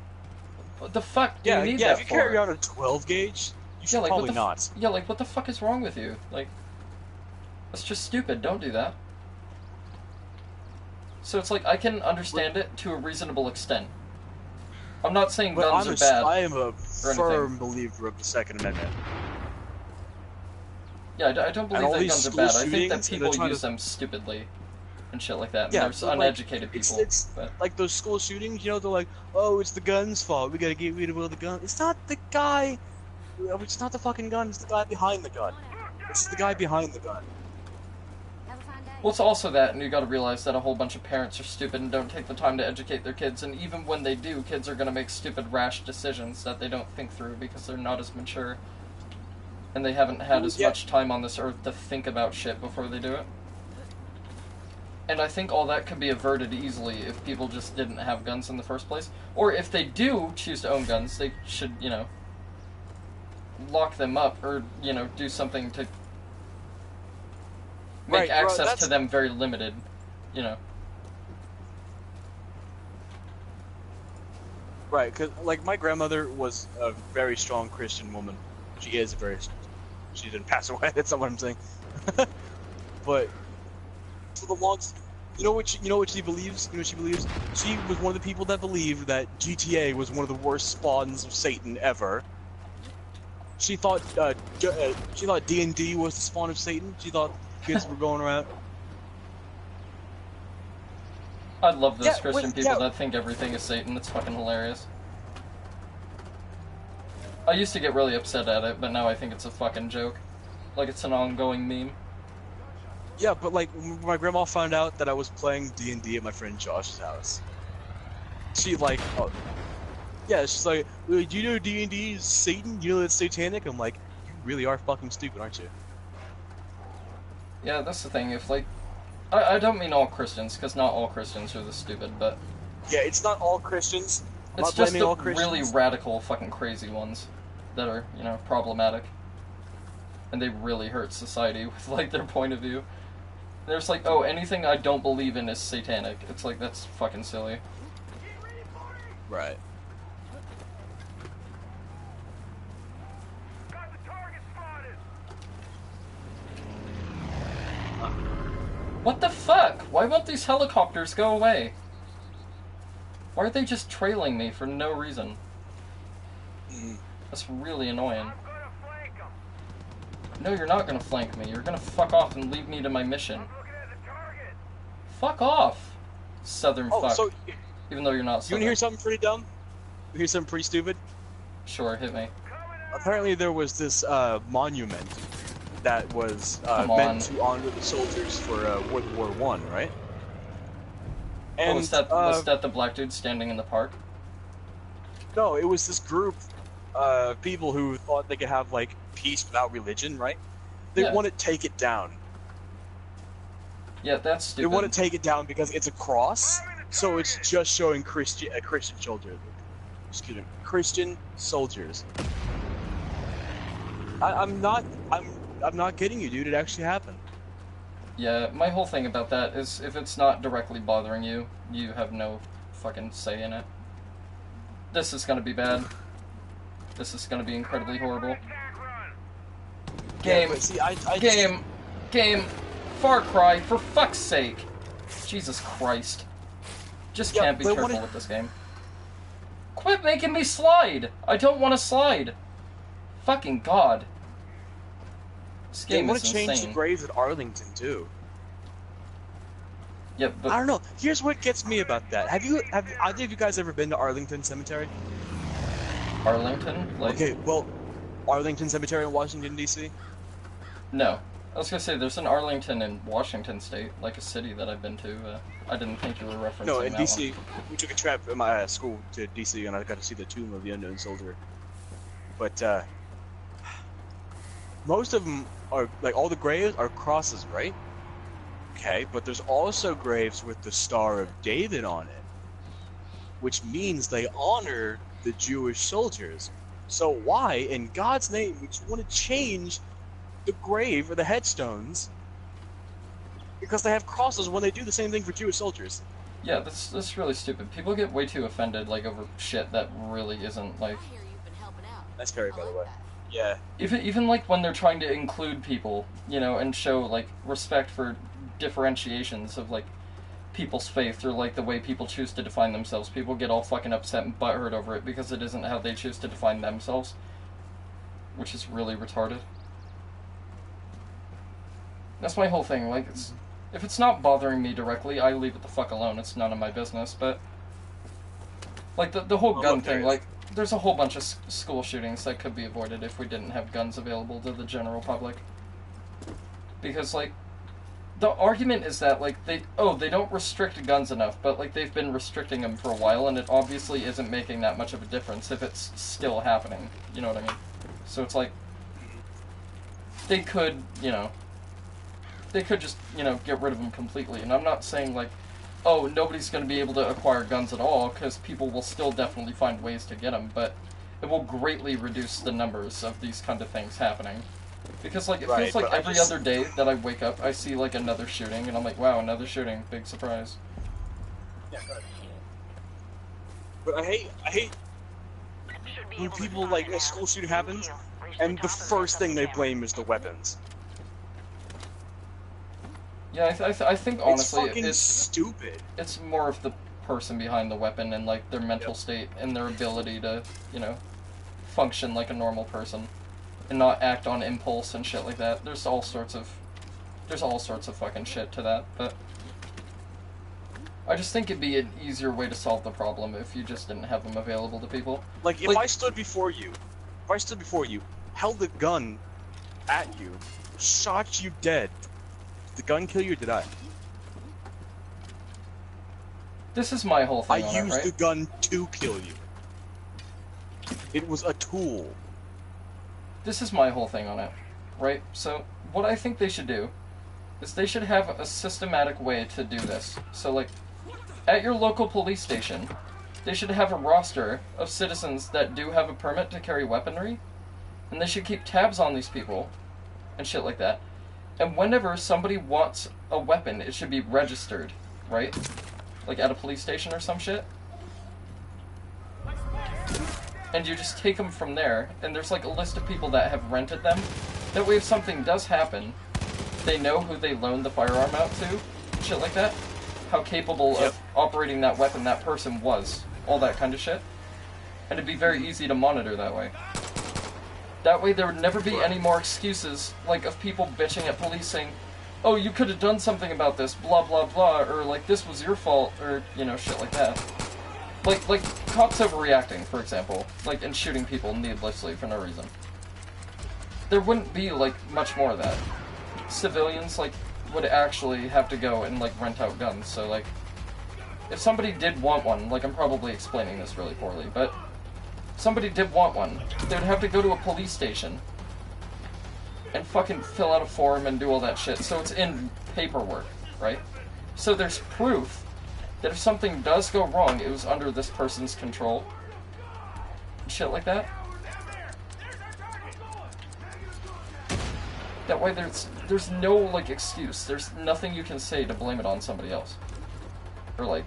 What the fuck do you need that for? If you carry out a 12 gauge, you should probably not. Yeah, what the fuck is wrong with you? That's just stupid. Don't do that. So it's I can understand it to a reasonable extent. I'm not saying But guns are bad. I am a anything. firm believer of the Second Amendment. Yeah, I don't believe all that these guns are school bad. I think that shootings, and people they're trying use to- them stupidly and shit like that. And Yeah, there's but, like, uneducated people. It's but like those school shootings, you know, they're like, oh, it's the gun's fault. We gotta get rid of all the gun. It's not the guy. It's not the fucking gun. It's the guy behind the gun. It's the guy behind the gun. Have a fine day. Well, it's also that, and you gotta realize that a whole bunch of parents are stupid and don't take the time to educate their kids, and even when they do, kids are gonna make stupid, rash decisions that they don't think through because they're not as mature. And they haven't had as much time on this earth to think about shit before they do it. And I think all that could be averted easily if people just didn't have guns in the first place. Or if they do choose to own guns, they should, you know, lock them up or, you know, do something to make access to them very limited, you know. Right, because, like, my grandmother was a very strong Christian woman. She is a very... She didn't pass away, that's not what I'm saying. But, for the longest... You know what she believes? You know what she believes? She was one of the people that believed that GTA was one of the worst spawns of Satan ever. She thought, D&D was the spawn of Satan. She thought kids were going around... I love those Christian people that think everything is Satan. It's fucking hilarious. I used to get really upset at it, but now I think it's a fucking joke. Like, it's an ongoing meme. Yeah, but, like, when my grandma found out that I was playing D&D at my friend Josh's house, she, like, yeah, she's like, do you know D&D is Satan? You know it's satanic? I'm like, you really are fucking stupid, aren't you? Yeah, that's the thing. If, like, I don't mean all Christians, because not all Christians are this stupid, but... Yeah, it's not all Christians. I'm it's not just blaming the all Christians. really radical, fucking crazy ones that are, you know, problematic. And they really hurt society with, like, their point of view. There's like, oh, anything I don't believe in is satanic. It's like, that's fucking silly. Right. Got the target spotted. What the fuck? Why won't these helicopters go away? Why are they just trailing me for no reason? That's really annoying. I'm gonna flank him. No, you're not gonna flank me. You're gonna fuck off and leave me to my mission. I'm looking at the target. Fuck off, Southern fuck. So, Even though you're not you Southern. wanna hear something pretty dumb? You hear something pretty stupid? Sure, hit me. Apparently there was this monument that was meant to honor the soldiers for World War I, right? And was that the black dude standing in the park? No, it was this group of people who thought they could have, like, peace without religion, right? They want to take it down. Yeah, that's stupid. They want to take it down because it's a cross, so it's just showing Christian soldiers. Excuse me, Christian soldiers. I'm not kidding you, dude. It actually happened. Yeah, my whole thing about that is if it's not directly bothering you, you have no fucking say in it. This is gonna be bad. This is gonna be incredibly horrible. Game, Yeah, but see, game, Far Cry, for fuck's sake. Jesus Christ. Just can't be careful with this game. Quit making me slide! I don't want to slide! Fucking God. This game is insane. They want to change the graves at Arlington, too. Yeah, but... I don't know. Here's what gets me about that. Have either of you guys ever been to Arlington Cemetery? Arlington? Like... Okay, well, Arlington Cemetery in Washington, D.C.? No. I was gonna say, there's an Arlington in Washington State, like a city that I've been to. I didn't think you were referencing No, in that D.C., one. we took a trip in my school to D.C., and I got to see the Tomb of the Unknown Soldier. But, most of them are, like, all the graves are crosses, right? Okay, but there's also graves with the Star of David on it, which means they honor the Jewish soldiers. So why, in God's name, would you want to change the grave or the headstones because they have crosses when they do the same thing for Jewish soldiers? Yeah, that's really stupid. People get way too offended, like, over shit that really isn't, like... I hear you've been helping out. That's Perry, by the way. that. Yeah. Even like when they're trying to include people, you know, and show like respect for differentiations of like people's faith or, like, the way people choose to define themselves. People get all fucking upset and butthurt over it because it isn't how they choose to define themselves, which is really retarded. That's my whole thing, like, if it's not bothering me directly, I leave it the fuck alone. It's none of my business, but, like, the whole gun thing, like, there's a whole bunch of school shootings that could be avoided if we didn't have guns available to the general public. Because, like, the argument is that, like, they don't restrict guns enough, but, like, they've been restricting them for a while, and it obviously isn't making that much of a difference if it's still happening. You know what I mean? So it's like, they could, you know, they could just, you know, get rid of them completely. And I'm not saying, like, oh, nobody's going to be able to acquire guns at all, because people will still definitely find ways to get them, but it will greatly reduce the numbers of these kind of things happening. Because, like, it feels like every other day that I wake up, I see, like, another shooting, and I'm like, wow, another shooting, big surprise. Yeah, good. But I hate when people, like, a school shooting happens, and the first thing they blame is the weapons. Yeah, I think, honestly, it's fucking stupid. It's more of the person behind the weapon and, like, their mental state and their ability to, you know, function like a normal person and not act on impulse and shit like that. There's all sorts of fucking shit to that, but I just think it'd be an easier way to solve the problem if you just didn't have them available to people. Like, if I stood before you, held a gun at you, shot you dead, did the gun kill you or did I? This is my whole thing on it, right? I used the gun to kill you. It was a tool. This is my whole thing on it, right? So, what I think they should do is they should have a systematic way to do this. So, like, at your local police station, they should have a roster of citizens that do have a permit to carry weaponry, and they should keep tabs on these people, and shit like that. And whenever somebody wants a weapon, it should be registered, right? Like at a police station or some shit. And you just take them from there, and there's like a list of people that have rented them. That way if something does happen, they know who they loaned the firearm out to, shit like that. How capable of operating that weapon that person was. All that kind of shit. And it'd be very easy to monitor that way. That way there would never be any more excuses, like, of people bitching at police saying, oh, you could have done something about this, blah, blah, blah, or, like, this was your fault, or, you know, shit like that. Like, cops overreacting, for example, like, and shooting people needlessly for no reason. There wouldn't be, like, much more of that. Civilians, like, would actually have to go and, like, rent out guns, so, like, if somebody did want one, like, I'm probably explaining this really poorly, but if somebody did want one, they would have to go to a police station and fucking fill out a form and do all that shit, so it's in paperwork, right? So there's proof that if something does go wrong, it was under this person's control. Shit like that. That way there's no, like, excuse. There's nothing you can say to blame it on somebody else. Or, like...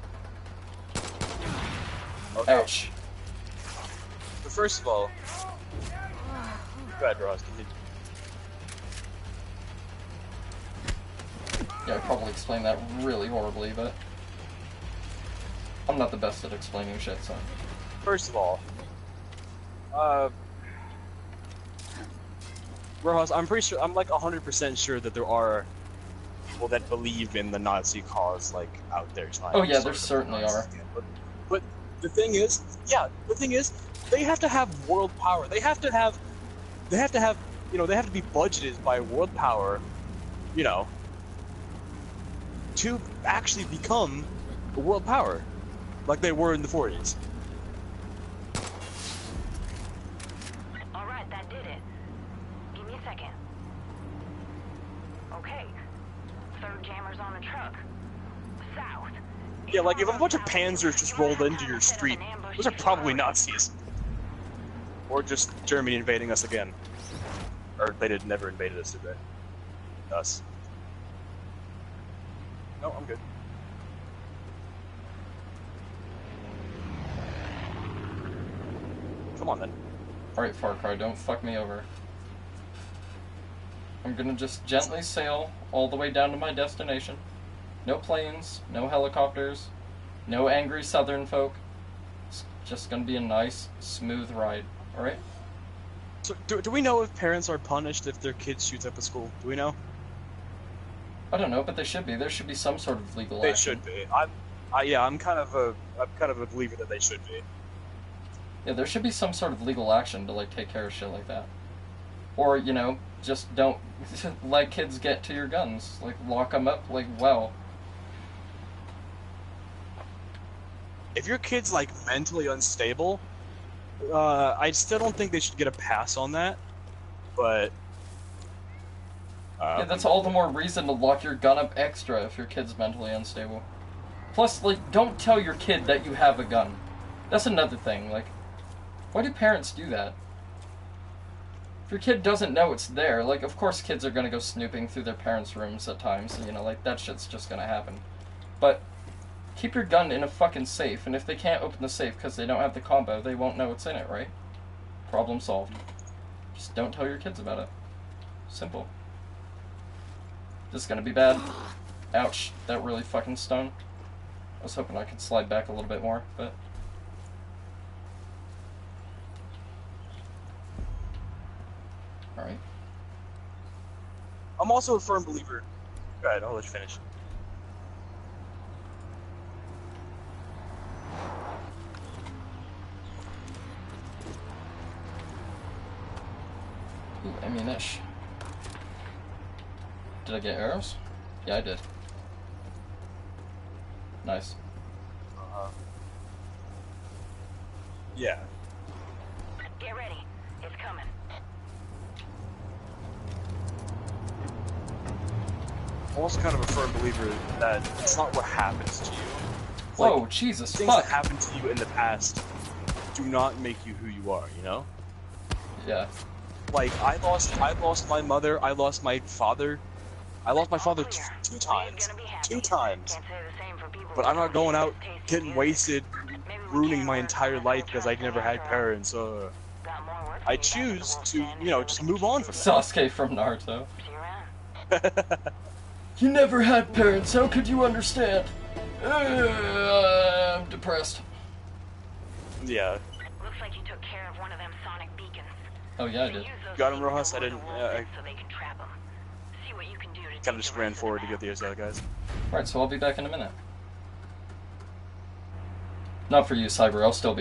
Okay. Ouch. But first of all... Go ahead, Ross, continue. Yeah, I probably explained that really horribly, but... I'm not the best at explaining shit, so... First of all... Rojas, I'm pretty sure, I'm like 100% sure that there are people that believe in the Nazi cause, like, out there trying Oh yeah, there certainly are. But the thing is, they have to have world power. They have to have, you know, they have to be budgeted by world power, you know, to actually become a world power, like they were in the 40s. Alright, that did it. Give me a second. Okay. Third jammer's on the truck. South. Yeah, like if a bunch of panzers just rolled into your street, those are probably Nazis. Or just Germany invading us again. Or they never invaded us, did they? Us. No, I'm good. Come on then. Alright, Far Cry, don't fuck me over. I'm gonna just gently sail all the way down to my destination. No planes, no helicopters, no angry southern folk. It's just gonna be a nice, smooth ride, alright? So, do we know if parents are punished if their kid shoots up a school? Do we know? I don't know, but they should be. There should be some sort of legal They action. should be. I'm kind of a believer that they should be. Yeah, there should be some sort of legal action to, like, take care of shit like that. Or, you know, just don't let kids get to your guns. Like, lock them up, like, well. If your kid's, like, mentally unstable, I still don't think they should get a pass on that, but... yeah, that's all the more reason to lock your gun up extra if your kid's mentally unstable. Plus, like, don't tell your kid that you have a gun. That's another thing, like, why do parents do that? If your kid doesn't know it's there, like, of course kids are gonna go snooping through their parents' rooms at times, you know, like, that shit's just gonna happen. But keep your gun in a fucking safe, and if they can't open the safe because they don't have the combo, they won't know what's in it, right? Problem solved. Just don't tell your kids about it. Simple. This is gonna be bad. Ouch, that really fucking stung. I was hoping I could slide back a little bit more, but... Alright. I'm also a firm believer... Go ahead, I'll let you finish. Ooh, ammunition. Did I get arrows? Yeah, I did. Nice. Yeah. Get ready. It's coming. I'm also kind of a firm believer that it's not what happens to you. Whoa, Like, Jesus, things fuck! that happened to you in the past do not make you who you are, you know? Yeah. Like, I lost my mother, I lost my father. I lost my father two times. Two times. But I'm not going out getting wasted, ruining my entire life because I never had parents. I choose to, you know, just move on from that. Sasuke from Naruto. You never had parents, how could you understand? I'm depressed. Yeah. Looks like you took care of one of them sonic beacons. Oh yeah, I did. Got him, Rojas? I didn't. I So they can trap 'em. See what you can do to kind of just ran forward to get the other guys. Alright, so I'll be back in a minute. Not for you, Cyber, I'll still be